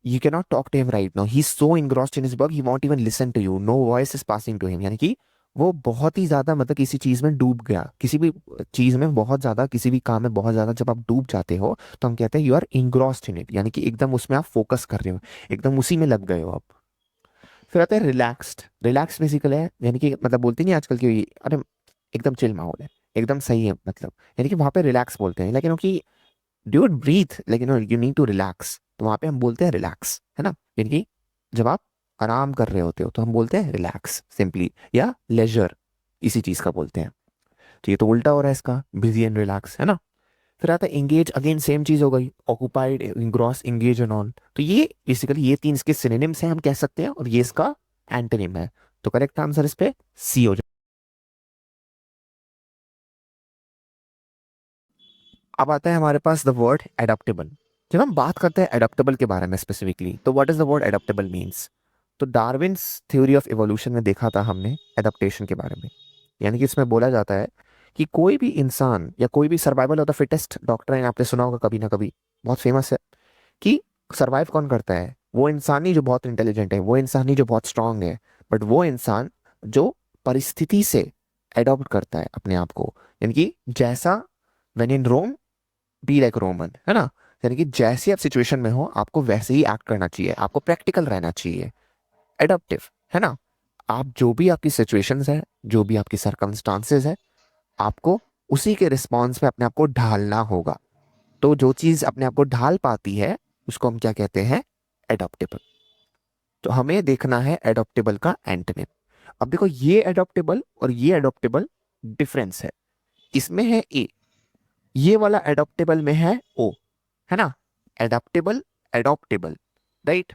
you can not talk to him right now, he is so engrossed in his work, he won't even listen to you, no voice is passing to him. यानी कि वो बहुत ही ज्यादा मतलब किसी चीज में डूब गया, किसी भी चीज में बहुत ज्यादा, किसी भी काम में बहुत ज्यादा जब आप डूब जाते हो, तो हम कहते हैं you are engrossed in it, यानी कि एकदम उसमें आप फोकस कर रहे हो, एकदम उसी में लग गए हो आप। फिर आता है रिलैक्स्ड। रिलैक्स बेसिकली है यानी कि मतलब बोलते नहीं आजकल की अरे एकदम चिल माहौल है, एकदम सही है, मतलब यानी कि वहाँ पे रिलैक्स बोलते हैं, लेकिन कि ड्यूड ब्रीथ, लेकिन यू नीड टू रिलैक्स, तो वहाँ पे हम बोलते हैं रिलैक्स, है ना। यानी कि जब आप आराम कर रहे होते हो तो हम बोलते हैं रिलैक्स सिंपली, या लेजर इसी चीज का बोलते हैं। तो ये तो उल्टा हो रहा है इसका, बिजी एंड रिलैक्स, है ना। फिर आता है एंगेज, अगेन सेम चीज हो गई, ऑक्यूपाइड, इंग्रॉस, एंगेज एंड ऑल। तो ये बेसिकली ये तीन इसके सिनोनिम्स हैं हम कह सकते हैं, और ये इसका एंटोनिम है। तो करेक्ट आंसर इस पे सी हो जाए। अब आता है हमारे पास द वर्ड एडाप्टेबल। जब हम बात करते हैं एडाप्टेबल के बारे में स्पेसिफिकली, तो what is the word adaptable means. तो डार्विन्स थ्योरी ऑफ इवोल्यूशन में देखा था हमने एडाप्टेशन के बारे में, यानी कि इसमें बोला जाता है कि कोई भी इंसान या कोई भी survival of the fittest doctrine आपने सुना होगा कभी ना कभी, बहुत फेमस है, कि सरवाइव कौन करता है, वो इंसान ही जो बहुत इंटेलिजेंट है, वो इंसान ही जो बहुत स्ट्रांग है, बट वो इंसान जो परिस्थिति से एडॉप्ट करता है अपने आप को, यानी कि जैसा when in Rome be like Roman, है ना। यानी कि जैसे आप सिचुएशन में हो आपको वैसे ही एक्ट करना चाहिए, आपको प्रैक्टिकल रहना चाहिए, एडप्टिव, है ना। आप जो भी आपकी सिचुएशंस है, जो भी आपकी सरकमस्टांसेस है, आपको उसी के रिस्पॉन्स में अपने आप को ढालना होगा। तो जो चीज अपने आप को ढाल पाती है उसको हम क्या कहते हैं, एडॉप्टेबल। तो हमें देखना है एडॉप्टेबल का एंटोनिम। अब देखो ये एडॉप्टेबल और ये एडॉप्टेबल डिफरेंस है, इसमें है ए, ये वाला एडॉप्टेबल में है ओ, है ना। एडॉप्टेबल, एडॉप्टेबल, राइट।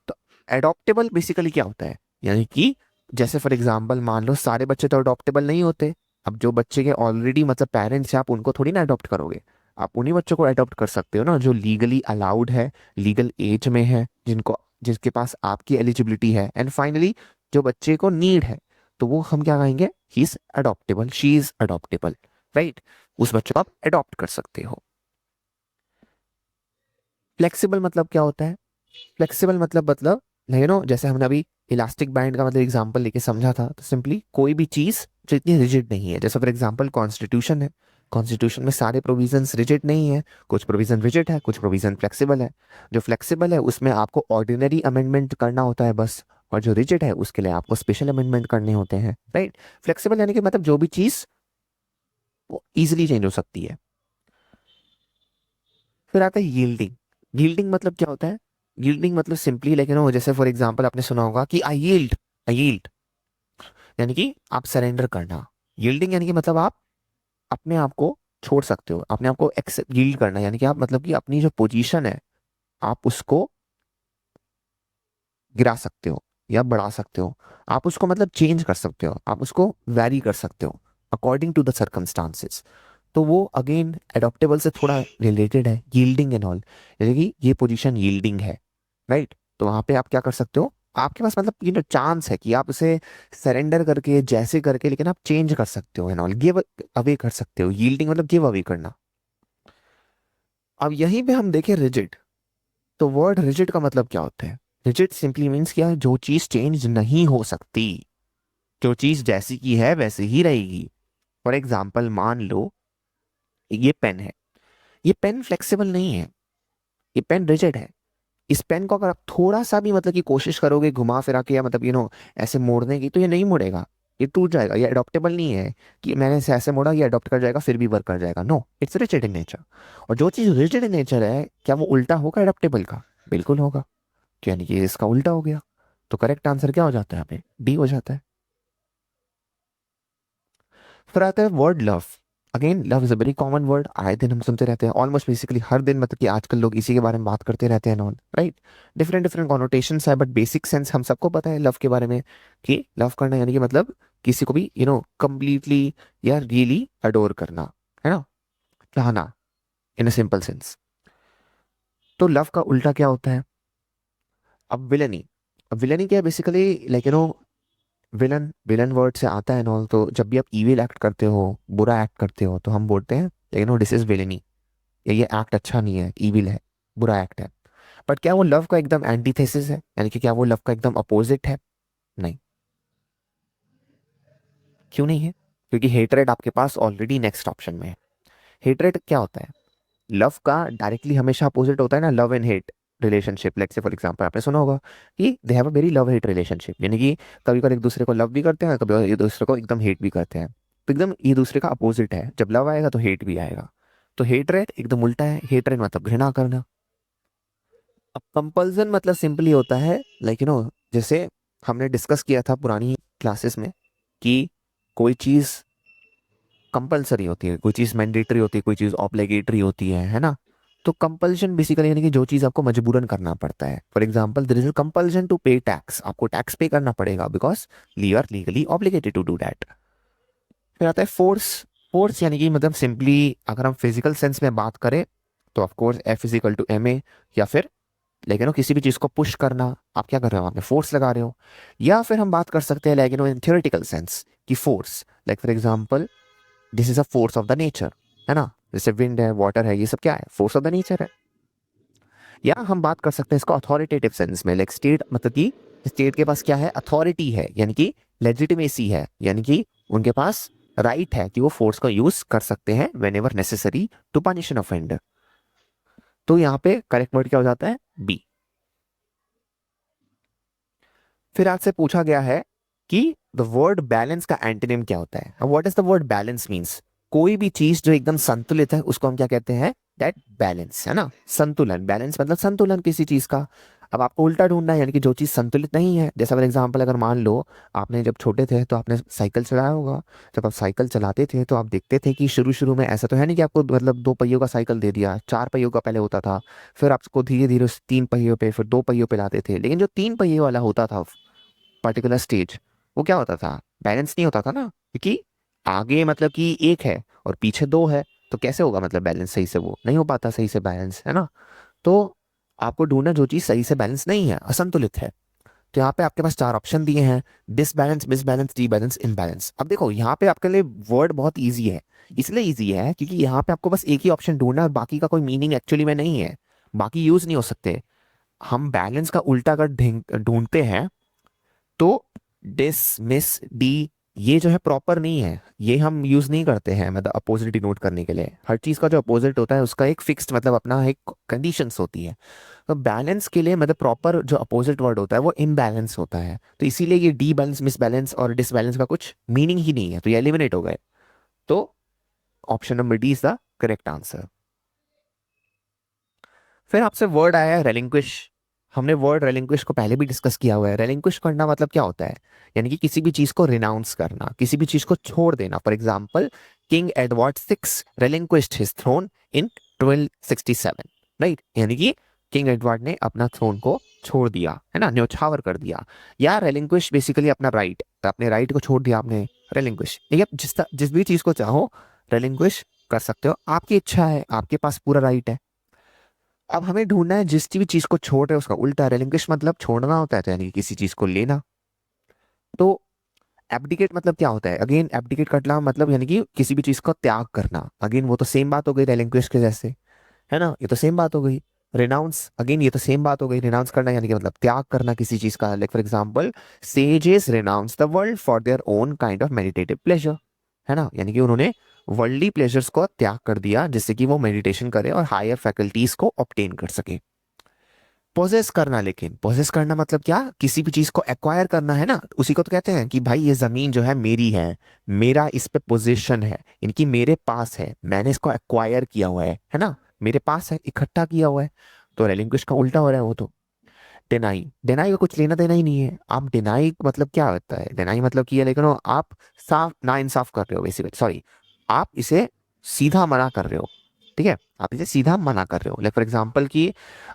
तो एडॉप्टेबल बेसिकली क्या होता है, यानी कि जैसे फॉर एग्जांपल मान लो सारे बच्चे तो अडॉप्टेबल नहीं होते। अब जो बच्चे के ऑलरेडी मतलब पेरेंट्स हैं, आप उनको थोड़ी ना अडॉप्ट करोगे, आप उन्हीं बच्चों को अडॉप्ट कर सकते हो ना जो लीगली अलाउड है, लीगल एज में है, जिनको जिसके पास आपकी एलिजिबिलिटी है, एंड फाइनली जो बच्चे को नीड है, तो वो हम क्या कहेंगे, he is adoptable, she is adoptable, right. उस बच्चे को आप अडॉप्ट कर सकते हो। फ्लेक्सिबल मतलब क्या होता है, फ्लेक्सिबल मतलब जैसे हमने अभी इलास्टिक बैंड का मतलब एग्जांपल लेके समझा था, तो सिंपली कोई भी चीज जो इतनी रिजिड नहीं है, जैसे फॉर एग्जांपल कॉन्स्टिट्यूशन है, कॉन्स्टिट्यूशन में सारे प्रोविजंस रिजिड नहीं है, कुछ प्रोविजन रिजिड है, कुछ प्रोविजन फ्लेक्सिबल है। जो फ्लेक्सिबल है उसमें आपको ऑर्डिनरी अमेंडमेंट करना होता है बस, और जो रिजिड है उसके लिए आपको स्पेशल अमेंडमेंट करने होते हैं, राइट। फ्लेक्सिबल यानी कि मतलब जो भी चीज वो इजिली चेंज हो सकती है। फिर आता है यील्डिंग। यील्डिंग मतलब क्या होता है, यील्डिंग मतलब सिंपली लेकिन हो, जैसे फॉर एग्जांपल आपने सुना होगा कि आई यील्ड, आई यील्ड, यानी कि आप सरेंडर करना। यील्डिंग यानी कि मतलब आप अपने आप को छोड़ सकते हो, अपने आप को एक्सेप्ट यील्ड करना, यानी कि आप मतलब कि अपनी जो पोजीशन है आप उसको गिरा सकते हो या बढ़ा सकते हो, आप उसको मतलब चेंज कर सकते हो, आप उसको वैरी कर सकते हो अकॉर्डिंग टू द सर्कमस्टांसेस। तो वो अगेन एडॉप्टेबल से थोड़ा रिलेटेड है, यील्डिंग एंड ऑल, यानी कि ये पोजीशन यील्डिंग है, राइट। तो वहां पे आप क्या कर सकते हो, आपके पास मतलब चांस है कि आप उसे सरेंडर करके जैसे करके, लेकिन आप चेंज कर सकते हो एंड ऑल, गिव अवे कर सकते हो। यील्डिंग मतलब गिव अवे करना। अब यहीं पे हम देखें रिजिड, तो वर्ड रिजिड का मतलब क्या होता है। रिजिड सिंपली मीन्स क्या है, जो चीज चेंज नहीं हो सकती, जो चीज जैसी की है वैसे ही रहेगी। फॉर एग्जाम्पल मान लो ये पेन है, ये पेन फ्लेक्सिबल नहीं है, ये पेन रिजिड है। इस पेन को अगर आप थोड़ा सा भी मतलब कि कोशिश करोगे घुमा फिरा के या मतलब ऐसे मोड़ने की, तो ये नहीं मुड़ेगा, ये टूट जाएगा, ये अडॉप्टेबल नहीं है कि मैंने इसे ऐसे मोड़ा ये अडॉप्ट कर जाएगा फिर भी वर्क कर जाएगा, no, it's rigid in nature. और जो चीज रिजिड इन नेचर है क्या वो उल्टा होगा अडॉप्टेबल का, बिल्कुल होगा। तो यानी कि इसका उल्टा हो गया, तो करेक्ट आंसर क्या हो जाता है हमें, डी हो जाता है। फिर आता है word love. Again love is a very common word, आए दिन हम सुनते रहते हैं, ऑलमोस्ट बेसिकली हर दिन, मतलब कि आजकल लोग इसी के बारे में बात करते रहते हैं non, right. Different different connotations है, बट बेसिक सेंस हम सबको पता है लव के बारे में, कि लव करना यानी कि मतलब किसी को भी कंप्लीटली या रियली अडोर करना, है ना, चाहना, इन अ सिंपल सेंस। तो लव का उल्टा क्या होता है, अब विलनी। अब विलनी क्या है basically, like villain, villain word से आता है नॉल। तो जब भी आप इविल एक्ट करते हो, बुरा एक्ट करते हो, तो हम बोलते हैं दिस इज विलेनी, ये एक्ट अच्छा नहीं है, इविल है, बुरा एक्ट है। बट क्या वो लव का एकदम एंटीथेसिस है, यानी कि क्या वो लव का एकदम अपोजिट है, नहीं। क्यों नहीं है, क्योंकि हेटरेड आपके पास ऑलरेडी नेक्स्ट ऑप्शन में है। हेटरेड क्या होता है, लव का डायरेक्टली हमेशा अपोजिट होता है ना, love and hate. Relationship, like से फॉर एग्जांपल आपने सुना होगा कि they have a very love hate relationship, यानी कि कभी कभी एक दूसरे को लव भी करते हैं, कभी एक दूसरे को एकदम हेट भी करते हैं। तो एकदम ये दूसरे का अपोजिट है, जब लव आएगा तो हेट भी आएगा। तो हेटरेट एकदम उल्टा है, हेटरेट मतलब घृणा करना। अब कंपल्सन मतलब सिंपली होता है लाइक जैसे हमने डिस्कस किया था पुरानी क्लासेस में कि कोई चीज कंपलसरी होती है, कोई चीज मैंडेटरी होती है, कोई चीज ऑब्लिगेटरी होती है ना। तो कंपल्शन बेसिकली यानी कि जो चीज आपको मजबूरन करना पड़ता है। For example there is a compulsion to pay tax, आपको टैक्स पे करना पड़ेगा because you are legally obligated to do that. फिर आता है फोर्स। फोर्स यानी कि मतलब सिंपली अगर हम फिजिकल सेंस में बात करें तो of course F is equal to ma, या फिर लेकिन किसी भी चीज को पुश करना, आप क्या कर रहे हो, आपने फोर्स लगा रहे हो। या फिर हम बात कर सकते हैं लेकिन इन थियोरेटिकल सेंस की force, like for example this is a force of the nature, है ना। जैसे विंड है, वाटर है, ये सब क्या है, फोर्स ऑफ द नेचर है। या हम बात कर सकते हैं इसको अथॉरिटेटिव सेंस में, लाइक स्टेट, मतलब कि स्टेट के पास क्या है, अथॉरिटी है, यानी कि लेजिटिमेसी है, यानी कि उनके पास राइट है कि वो फोर्स का यूज कर सकते हैं whenever necessary to punish an offender. तो यहाँ पे करेक्ट वर्ड क्या हो जाता है, बी। फिर आपसे पूछा गया है कि द वर्ड बैलेंस का एंटोनिम क्या होता है। अब what is the word balance means, कोई भी चीज जो एकदम संतुलित है उसको हम क्या कहते हैं, दैट बैलेंस, है ना। संतुलन, बैलेंस मतलब संतुलन किसी चीज का। अब आपको उल्टा ढूंढना है, यानी कि जो चीज संतुलित नहीं है। जैसा फॉर एग्जांपल अगर मान लो आपने जब छोटे थे तो आपने साइकिल चलाया होगा। जब आप साइकिल चलाते थे तो आप देखते थे कि शुरू शुरू में ऐसा तो है नहीं कि आपको मतलब दो पहियों का साइकिल दे दिया, चार पहियों का पहले होता था। फिर आपको धीरे धीरे उस तीन पहियों पे, फिर दो पहियों पे लाते थे। लेकिन जो तीन पहियों वाला होता था पर्टिकुलर स्टेज, वो क्या होता था, बैलेंस नहीं होता था ना, क्योंकि आगे मतलब कि एक है और पीछे दो है। तो कैसे होगा मतलब बैलेंस सही से, वो नहीं हो पाता सही से बैलेंस, है ना। तो आपको ढूंढना जो चीज सही से बैलेंस नहीं है, असंतुलित है। तो यहाँ पे आपके पास चार ऑप्शन दिए हैं, डिसबैलेंस, मिसबैलेंस, डी-बैलेंस, इनबैलेंस। अब देखो यहाँ पे आपके लिए वर्ड बहुत ईजी है। इसलिए ईजी है क्योंकि यहाँ पे आपको बस एक ही ऑप्शन ढूंढना है, बाकी का कोई मीनिंग एक्चुअली में नहीं है, बाकी यूज नहीं हो सकते। हम बैलेंस का उल्टा अगर ढूंढते हैं तो डिस, मिस, डी, ये जो है प्रॉपर नहीं है, ये हम यूज नहीं करते हैं मतलब अपोजिट डिनोट करने के लिए। हर चीज का जो अपोजिट होता है उसका एक फिक्स्ड मतलब अपना एक कंडीशंस होती है। तो बैलेंस के लिए मतलब प्रॉपर जो अपोजिट वर्ड होता है वो इम्बैलेंस होता है। तो इसीलिए ये डी बैलेंस, मिस बैलेंस और डिसबैलेंस का कुछ मीनिंग ही नहीं है, तो ये एलिमिनेट हो गए। तो option number D is the correct answer. फिर आपसे वर्ड आया है रेलिंक्विश। हमने वर्ड रेलिंक्विश को पहले भी डिस्कस किया हुआ है। रेलिंक्विश करना मतलब क्या होता है, यानी कि किसी भी चीज को रिनाउंस करना, किसी भी चीज को छोड़ देना। For example king Edward six relinquished his throne in 1267, right, यानी कि किंग एडवर्ड ने अपना थ्रोन को छोड़ दिया, है ना, न्योछावर कर दिया। या रेलिंक्विश बेसिकली अपना राइट, अपने राइट को छोड़ दिया आपने, रेलिंक्विश। ठीक है, जिस भी चीज को चाहो रेलिंक्विश कर सकते हो, आपकी इच्छा है, आपके पास पूरा राइट है। अब हमें ढूंढना है जिस भी चीज को छोड़ रहे हो उसका उल्टा। रेलिंक्विश मतलब छोड़ना होता है, तो यानी कि किसी चीज को लेना। तो एब्डिकेट मतलब क्या होता है, अगेन एब्डिकेट करना मतलब यानी कि किसी भी चीज का त्याग करना। अगेन वो तो सेम बात हो गई रेलिंक्विश के जैसे, है ना, ये तो सेम बात हो गई। रिनाउंस, अगेन ये तो सेम बात हो गई, रिनाउंस करना यानी कि मतलब त्याग करना किसी चीज का। Like for example sages renounce the world for their own kind of meditative pleasure, है ना, यानी कि उन्होंने वर्ल्डली प्लेजर्स को त्याग कर दिया जिससे कि वो मेडिटेशन करे और हायर फैकल्टीज को ऑब्टेन कर सके। पोजेस करना, लेकिन पोजेस करना मतलब क्या, किसी भी चीज को एक्वायर करना, है ना। उसी को तो कहते हैं कि भाई ये जमीन जो है मेरी है, मेरा इस पे पोजीशन है, इनकी मेरे पास है, मैंने इसको एक्वायर किया हुआ है ना, मेरे पास है, इकट्ठा किया हुआ है। तो रेलिंक्विश का उल्टा हो रहा है वो तो। डिनाई, डिनाई का कुछ लेना देना ही नहीं है। आप डिनाई मतलब क्या होता है, डिनाई मतलब कि लेकिन आप साफ ना इंसाफ कर रहे हो बेसिकली, सॉरी, आप इसे सीधा मना कर रहे हो। ठीक है, आप इसे सीधा मना कर रहे हो। लाइक फॉर एग्जांपल कि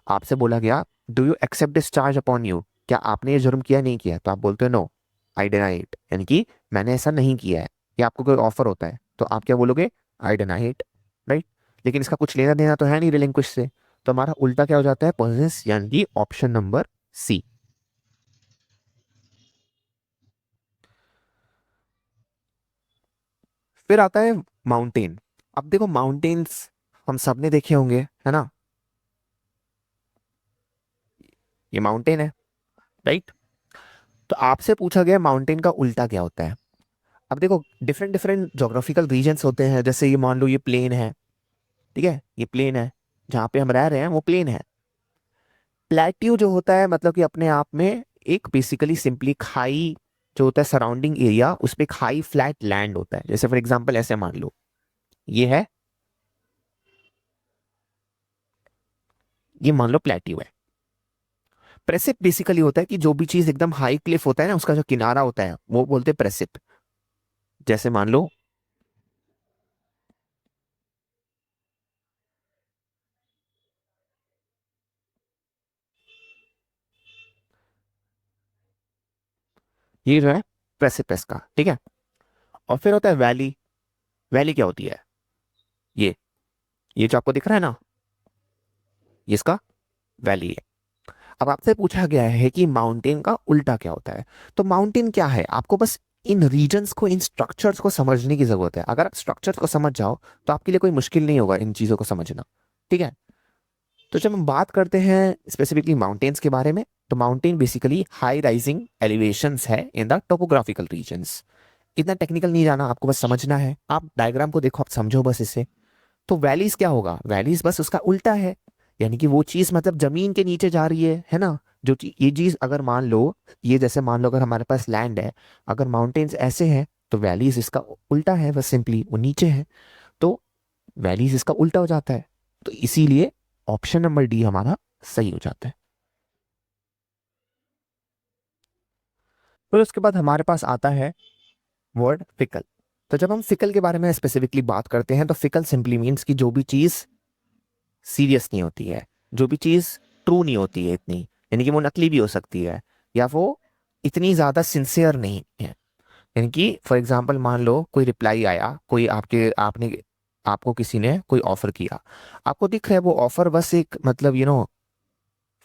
आपसे बोला गया do you accept this charge upon you, क्या आपने ये जुर्म किया नहीं किया, तो आप बोलते हो नो आई डिनाई इट, यानी कि मैंने ऐसा नहीं किया है। या आपको कोई ऑफर होता है तो आप क्या बोलोगे, आई डिनाई इट, राइट। लेकिन इसका कुछ लेना देना तो है नहीं रिलिंक्विश से। तो हमारा उल्टा क्या हो जाता है, पोजेस, यानी कि ऑप्शन नंबर सी। फिर आता है माउंटेन। अब देखो माउंटेन्स हम सबने देखे होंगे, है ना, ये माउंटेन है, राइट। तो आपसे पूछा गया माउंटेन का उल्टा क्या होता है। अब देखो डिफरेंट डिफरेंट जोग्राफिकल रीजन्स होते हैं, जैसे ये मान लो ये प्लेन है, ठीक है, ये प्लेन है, जहाँ पे हम रह रहे हैं वो प्लेन है। प्लेट्यू जो होता है मतलब कि अपने आप में एक बेसिकली सिंपली खाई जो होता है सराउंडिंग एरिया, उस पे खाई फ्लैट लैंड होता है। जैसे फॉर एग्जांपल ऐसे मान लो ये है, ये मान लो प्लेट्यू है। प्रेसिप बेसिकली होता है कि जो भी चीज एकदम हाई क्लिफ होता है ना, उसका जो किनारा होता है वो बोलते हैं प्रेसिप। जैसे मान लो ये जो है प्रेसिपिस का, ठीक है। और फिर होता है वैली। वैली क्या होती है? ये ये जो आपको दिख रहा है ना, ये इसका वैली है। अब आपसे पूछा गया है कि माउंटेन का उल्टा क्या होता है। तो माउंटेन क्या है, आपको बस इन रीजन्स को, इन स्ट्रक्चर्स को समझने की जरूरत है। अगर आप स्ट्रक्चर्स को समझ जाओ तो आपके लिए कोई मुश्किल नहीं होगा इन चीजों को समझना, ठीक है। तो जब हम बात करते हैं स्पेसिफिकली माउंटेन्स के बारे में, तो mountain basically high rising elevations है इन द टोपोग्राफिकल रीजन्स। इतना टेक्निकल नहीं जाना, आपको बस समझना है। आप डायग्राम को देखो, आप समझो बस इसे। तो वैलीज क्या होगा, वैलीज बस उसका उल्टा है। यानी कि वो चीज मतलब जमीन के नीचे जा रही है ना। ये चीज अगर मान लो, ये जैसे मान लो अगर हमारे पास लैंड है, अगर माउंटेन्स ऐसे हैं तो वैलीज इसका उल्टा है, बस सिंपली वो नीचे है। तो वैलीज इसका उल्टा हो जाता है। तो इसीलिए ऑप्शन नंबर डी हमारा सही हो जाता है। फिर उसके बाद हमारे पास आता है वर्ड फिकल। तो जब हम फिकल के बारे में स्पेसिफिकली बात करते हैं, तो फिकल सिंपली मीन्स कि जो भी चीज सीरियस नहीं होती है, जो भी चीज ट्रू नहीं होती है इतनी, यानी कि वो नकली भी हो सकती है, या वो इतनी ज्यादा सिंसियर नहीं है। यानी कि फॉर एग्जाम्पल मान लो कोई रिप्लाई आया, कोई आपने आपको किसी ने कोई ऑफर किया, आपको दिख रहा है वो ऑफर बस एक मतलब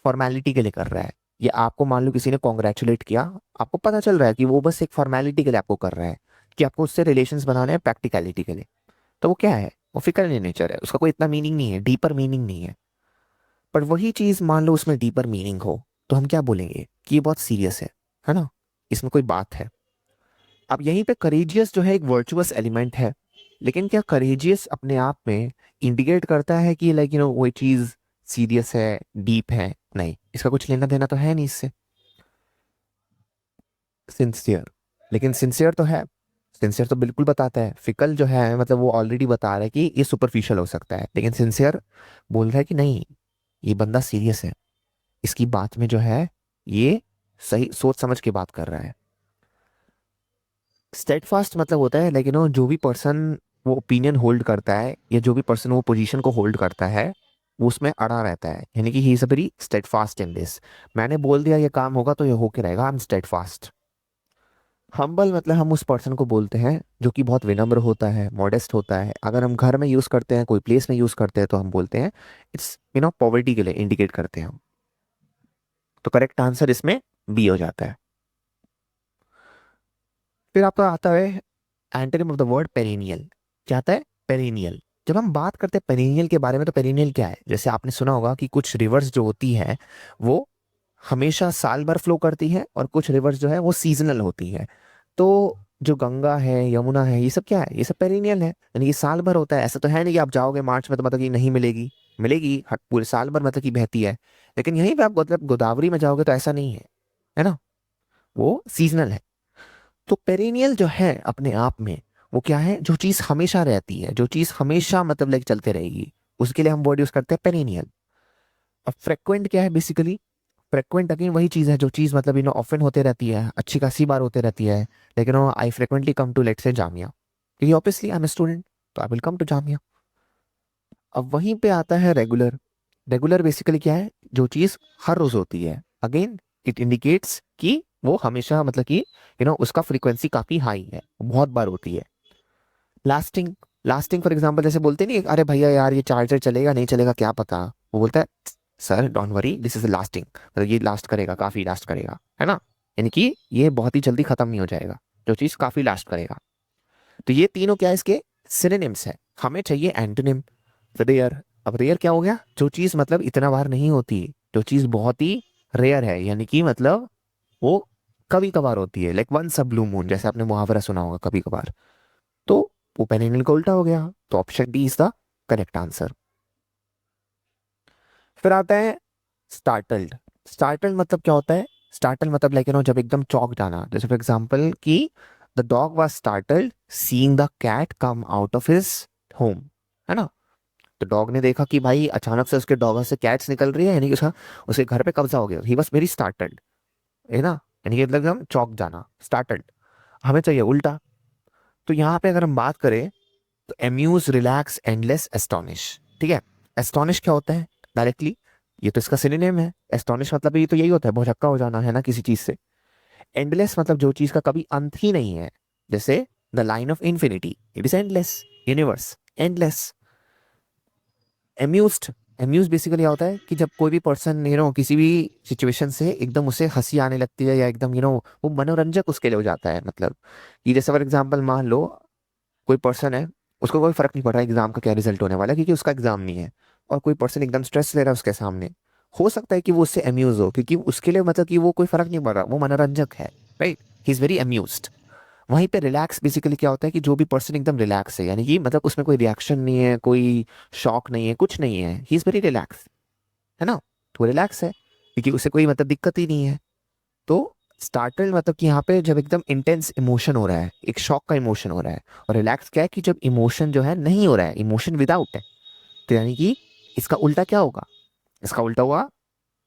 फॉर्मेलिटी के लिए कर रहा है। या आपको मान लो किसी ने कॉन्ग्रेचुलेट किया, आपको पता चल रहा है कि वो बस एक फॉर्मेलिटी के लिए आपको कर रहा है, कि आपको उससे रिलेशंस बनाने हैं प्रैक्टिकलिटी के लिए। तो वो क्या है, वो फिकल इन नेचर है, उसका कोई इतना मीनिंग नहीं है, डीपर मीनिंग नहीं है। पर वही चीज मान लो उसमें डीपर मीनिंग हो, तो हम क्या बोलेंगे कि ये बहुत सीरियस है ना, इसमें कोई बात है। अब यहीं पे करेजियस जो है एक वर्चुअस एलिमेंट है, लेकिन क्या करेजियस अपने आप में इंडिकेट करता है कि लाइक वो चीज सीरियस है, डीप है? नहीं, इसका कुछ लेना देना तो है नहीं इससे। सिंसियर, लेकिन सिंसियर तो है, सिंसियर तो बिल्कुल बताता है। फिकल जो है मतलब वो ऑलरेडी बता रहा है कि ये सुपरफिशियल हो सकता है, लेकिन सिंसियर बोल रहा है कि नहीं, ये बंदा सीरियस है, इसकी बात में जो है ये सही सोच समझ के बात कर रहा है। स्टेडफास्ट मतलब होता है लेकिन वो जो भी पर्सन वो ओपिनियन होल्ड करता है, या जो भी पर्सन वो पोजीशन को होल्ड करता है, वो उसमें अड़ा रहता है। यानी कि he is a very steadfast in this. मैंने बोल दिया ये काम होगा तो ये होके रहेगा, आई एम स्टेडफास्ट। हम्बल मतलब हम उस पर्सन को बोलते हैं जो कि बहुत विनम्र होता है, मॉडेस्ट होता है। अगर हम घर में यूज करते हैं, कोई प्लेस में यूज करते हैं, तो हम बोलते हैं इट्स पॉवर्टी के लिए इंडिकेट करते हैं हम। तो करेक्ट आंसर इसमें बी हो जाता है। फिर आपका आता है antonym of the word perennial. क्या आता है? पेरिनियल। जब हम बात करते हैं पेरिनियल के बारे में, तो पेरिनियल क्या है, जैसे आपने सुना होगा कि कुछ रिवर्स जो होती है वो हमेशा साल भर फ्लो करती है, और कुछ रिवर्स जो है वो सीजनल होती है। तो जो गंगा है, यमुना है, ये सब क्या है, ये सब पेरिनियल है, यानी कि साल भर होता है। ऐसा तो है नहीं कि आप जाओगे मार्च में तो मतलब कि नहीं मिलेगी, मिलेगी पूरे साल भर मतलब कि बहती है। लेकिन यहीं पे आप मतलब गोदावरी में जाओगे तो ऐसा नहीं है ना, वो सीजनल है। तो पेरेनियल जो है अपने आप में वो क्या है, जो चीज हमेशा रहती है, जो चीज हमेशा मतलब लाइक चलते रहेगी, उसके लिए हम वर्ड यूज करते हैं पेरेनियल। अब फ्रिक्वेंट क्या है बेसिकली? फ्रिक्वेंट अगेन वही चीज है जो चीज मतलब ऑफन होते रहती है, अच्छी खासी बार होते रहती है। लेकिन I frequently come to late से जामिया, क्योंकि ऑब्वियसली आई एम स्टूडेंट, तो I will come to Jamia. अब वहीं पे आता है रेगुलर। रेगुलर बेसिकली क्या है, जो चीज हर रोज होती है। अगेन इट इंडिकेट्स कि वो हमेशा मतलब कि उसका फ्रीक्वेंसी काफी हाई है, बहुत बार होती है। लास्टिंग। लास्टिंग फॉर एग्जांपल जैसे बोलते नहीं, अरे भैया यार ये चार्जर चलेगा नहीं चलेगा क्या पता, वो बोलता है sir don't worry this is lasting, मतलब ये लास्ट करेगा, काफी लास्ट करेगा, है ना। यानी कि ये बहुत ही जल्दी खत्म नहीं हो जाएगा, जो चीज काफी लास्ट करेगा। तो ये तीनों क्या है, इसके सिनोनिम्स है। हमें चाहिए एंटोनिम। रेयर। अब रेयर क्या हो गया, जो चीज मतलब इतना बार नहीं होती, जो चीज बहुत ही रेयर है, यानी कि मतलब वो कभी कभार होती है, like once a blue moon, जैसे आपने मुहावरा सुना होगा कभी कभार। तो वो पेरेनियल का उल्टा हो गया, तो option D is the correct answer. फिर आता है स्टार्टल्ड। स्टार्टल्ड मतलब क्या होता है? स्टार्टल्ड मतलब लाइक जब एकदम चौंक जाना, जैसे फॉर एग्जांपल कि the dog was startled seeing the cat come out of his home, है ना। तो डॉग ने देखा कि भाई अचानक से उसके डॉगर से कैट्स निकल रही है, यानी कि उसका उसके घर पे कब्जा हो गया। ही वाज वेरी स्टार्टल्ड, है ना, यानी कि मतलब एकदम चौंक जाना, स्टार्टल्ड। हमें चाहिए उल्टा। तो यहाँ पे अगर हम बात करें तो एम्यूज, रिलैक्स, एंडलेस, एस्टोनिश। ठीक है, एस्टोनिश क्या होता है डायरेक्टली? ये तो इसका सिनोनिम है। एस्टोनिश मतलब ये तो यही होता है, भौचक्का हो जाना, है ना, किसी चीज से। एंडलेस मतलब जो चीज का कभी अंत ही नहीं है, जैसे the line of infinity, it is endless, universe endless. Amused, amuse basically क्या होता है कि जब कोई भी पर्सन किसी भी सिचुएशन से एकदम उसे हंसी आने लगती है, या एकदम वो मनोरंजक उसके लिए हो जाता है। मतलब कि जैसे फॉर एग्जाम्पल मान लो कोई पर्सन है, उसको कोई फर्क नहीं पड़ रहा एग्जाम का क्या रिजल्ट होने वाला है, क्योंकि उसका एग्जाम नहीं है, और कोई पर्सन एकदम स्ट्रेस ले रहा है उसके सामने, हो सकता है कि वो उससे अम्यूज हो, क्योंकि उसके लिए मतलब कि वो कोई फर्क नहीं पड़ रहा, वो मनोरंजक है, right, he is very amused. वहीं पे रिलैक्स बेसिकली क्या होता है कि जो भी पर्सन एकदम रिलैक्स है, यानी कि मतलब उसमें कोई रिएक्शन नहीं है, कोई शॉक नहीं है, कुछ नहीं है, ही इज वेरी रिलैक्स, है ना। तो रिलैक्स है क्योंकि उसे कोई मतलब दिक्कत ही नहीं है। तो स्टार्टल मतलब कि यहाँ पे जब एकदम इंटेंस इमोशन हो रहा है, एक शॉक का इमोशन हो रहा है। और रिलैक्स क्या है कि जब इमोशन जो है नहीं हो रहा है, इमोशन विदाउट है। तो यानी कि इसका उल्टा क्या होगा? इसका उल्टा हुआ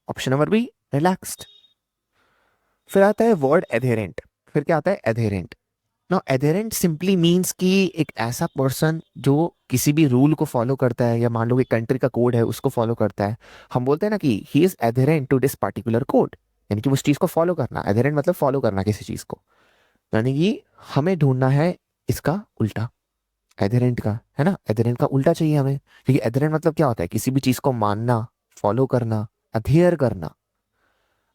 ऑप्शन नंबर बी, रिलैक्स्ड। फिर आता है वर्ड एधेरेंट। फिर क्या आता है? एधेरेंट। ना एधेरेंट सिंपली मीन्स कि एक ऐसा पर्सन जो किसी भी रूल को फॉलो करता है, या मान लो कि कंट्री का कोड है उसको फॉलो करता है। हम बोलते हैं ना कि he is adherent to this particular code, यानी कि उस चीज को फॉलो करना। एधेरेंट मतलब फॉलो करना किसी चीज को, यानी कि हमें ढूंढना है इसका उल्टा, एधेरेंट का, है ना। एधेरेंट का उल्टा चाहिए हमें, क्योंकि एधेरेंट मतलब क्या होता है? किसी भी चीज को मानना, फॉलो करना, अधेयर करना।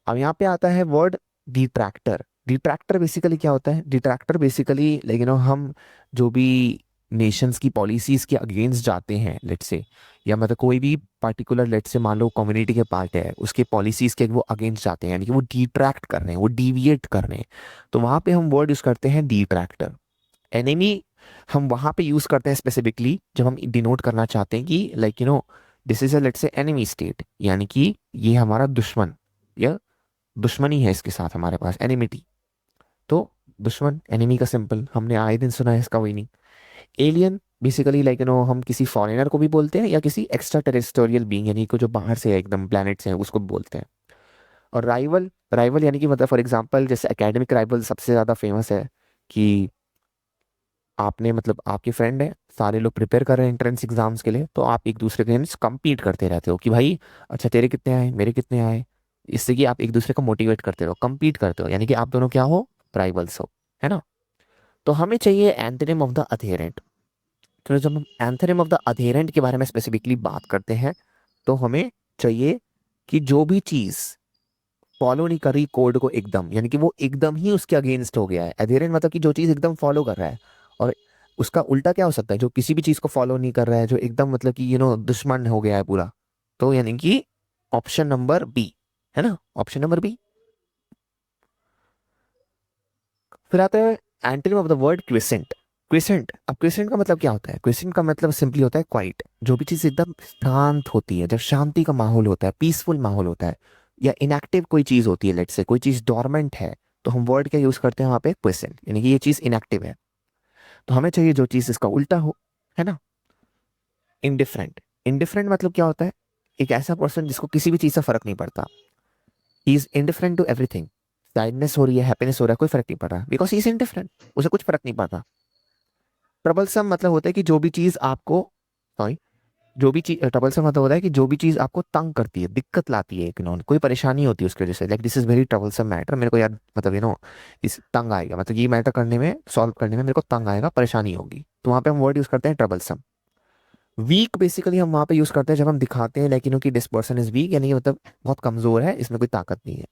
अब यहाँ पे आता है वर्ड डिट्रैक्टर। डिट्रैक्टर बेसिकली क्या होता है? डिट्रैक्टर बेसिकली लाइक हम जो भी नेशंस की पॉलिसीज के अगेंस्ट जाते हैं, लेट्स से, या मतलब कोई भी पर्टिकुलर लेट्स से मान लो कम्युनिटी के पार्ट है, उसके पॉलिसीज के वो अगेंस्ट जाते हैं, यानी कि वो डिट्रैक्ट कर रहे हैं, वो डिविएट कर रहे हैं। तो वहां पे हम वर्ड यूज करते हैं डिट्रैक्टर। एनिमी हम वहां पे यूज करते हैं स्पेसिफिकली जब हम डिनोट करना चाहते हैं कि like this is a let's say enemy state, यानी कि ये हमारा दुश्मन, या दुश्मनी है इसके साथ, हमारे पास एनिमिटी। तो दुश्मन, एनिमी का सिंपल हमने आए दिन सुना है, इसका वही नहीं। एलियन बेसिकली लाइक हम किसी फॉरेनर को भी बोलते हैं, या किसी एक्स्ट्रा टेरेस्टोरियल बीइंग, यानी को जो बाहर से है, एकदम प्लैनेट से है, उसको भी बोलते हैं। और राइवल, राइवल यानी कि मतलब फॉर एग्जांपल जैसे एकेडमिक राइवल सबसे ज़्यादा फेमस है, कि आपने मतलब आपके फ्रेंड है, सारे लोग प्रिपेयर कर रहे हैं एंट्रेंस एग्जाम्स के लिए, तो आप एक दूसरे के अगेंस्ट compete करते रहते हो कि भाई अच्छा तेरे कितने आए, मेरे कितने आए। इससे कि आप एक दूसरे को मोटिवेट करते रहो, compete करते हो, यानी कि आप दोनों क्या हो? राइवल्स हो, है ना। तो हमें चाहिए एंथोनिम ऑफ द अधेरेंट। तो जब हम एंथोनिम ऑफ द अधेरेंट के बारे में स्पेसिफिकली बात करते हैं, तो हमें चाहिए कि जो भी चीज फॉलो नहीं कर रही कोड को एकदम, यानी कि वो एकदम ही उसके अगेंस्ट हो गया है। एधेरेंट मतलब कि जो चीज एकदम फॉलो कर रहा है। और उसका उल्टा क्या हो सकता है? जो किसी भी चीज को फॉलो नहीं कर रहा है, जो एकदम मतलब कि दुश्मन हो गया है पूरा। तो यानी कि ऑप्शन नंबर बी, है ना, ऑप्शन नंबर बी। फिर आता है antonym of the word quiescent. Quiescent, अब क्विसेंट का मतलब क्या होता है? क्विसेंट का मतलब सिंपली होता है क्वाइट। जो भी चीज एकदम शांत होती है, जब शांति का माहौल होता है, पीसफुल माहौल होता है, या इनएक्टिव कोई चीज होती है, लेट्स से कोई चीज डोरमेंट है, तो हम वर्ड क्या यूज करते हैं वहां पे? क्विसेंट, यानी कि ये चीज इनएक्टिव है। तो हमें चाहिए जो चीज इसका उल्टा हो, है ना। इनडिफरेंट, इनडिफरेंट मतलब क्या होता है? एक ऐसा पर्सन जिसको किसी भी चीज से फर्क नहीं पड़ता। He is indifferent to everything. Sadness हो रही है, हैप्पीनेस हो रहा है, कोई फर्क नहीं पड़ रहा, बिकॉज ही इज इनडिफरेंट, उसे कुछ फर्क नहीं पड़ता। ट्रबलसम मतलब होता है कि जो भी चीज आपको, सॉरी, जो भी चीज, ट्रबलसम मतलब होता है कि जो भी चीज आपको तंग करती है, दिक्कत लाती है, कोई परेशानी होती है उसकी वजह से, like this is very troublesome matter, मेरे को यार मतलब इस तंग आएगा, मतलब ये मैटर करने में, सॉल्व करने में मेरे को तंग आएगा, परेशानी होगी, तो वहां पे हम वर्ड यूज करते हैं ट्रबलसम। वीक बेसिकली हम वहां पे यूज करते हैं जब हम दिखाते हैं लाइक कि दिस पर्सन इज वीक, यानी कि मतलब बहुत कमजोर है, इसमें कोई ताकत नहीं है।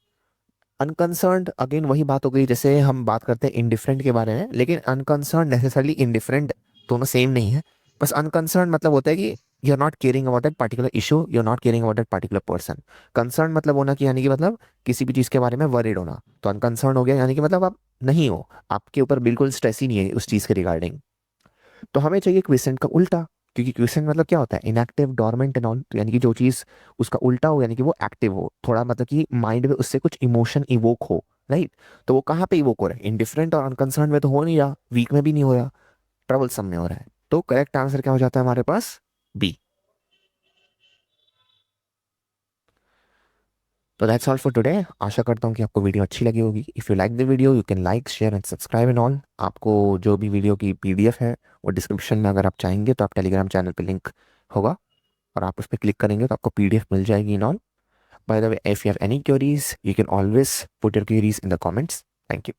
अनकंसर्न्ड, अगेन वही बात हो गई जैसे हम बात करते हैं इनडिफरेंट के बारे में, लेकिन अनकंसर्न्ड नेसेसरली इनडिफरेंट दोनों सेम नहीं है। बस अनकंसर्न्ड मतलब होता है कि you are not caring about that particular issue, you are not caring about that particular person. Concern मतलब होना कि यानी कि मतलब किसी भी चीज के बारे में वरीड होना, तो अनकंसर्न हो गया, यानी कि मतलब आप नहीं हो, आपके ऊपर बिल्कुल स्ट्रेस ही नहीं है उस चीज के रिगार्डिंग। तो हमें चाहिए क्विसेंट का उल्टा। क्योंकि क्वेश्चन मतलब क्या होता है, इनएक्टिव, डोरमेंट एंड ऑल, यानी कि जो चीज उसका उल्टा हो यानी कि वो एक्टिव हो, थोड़ा मतलब कि माइंड में उससे कुछ इमोशन इवोक हो, राइट। तो वो कहाँ पे इवोक हो रहा है, इंडिफरेंट और अनकंसर्न में तो हो नहीं रहा, वीक में भी नहीं हो रहा, ट्रबल सम में हो रहा है। तो करेक्ट आंसर क्या हो जाता है हमारे पास, बी। तो दैट्स ऑल फॉर टुडे। आशा करता हूँ कि आपको वीडियो अच्छी लगी होगी। If you like the video you can like share and subscribe and all. आपको जो भी वीडियो की पीडीएफ है वो डिस्क्रिप्शन में, अगर आप चाहेंगे तो आप टेलीग्राम चैनल पे लिंक होगा और आप उस पर क्लिक करेंगे तो आपको पीडीएफ मिल जाएगी in all. By the way, if you have any queries you can always put your queries in the comments. Thank you.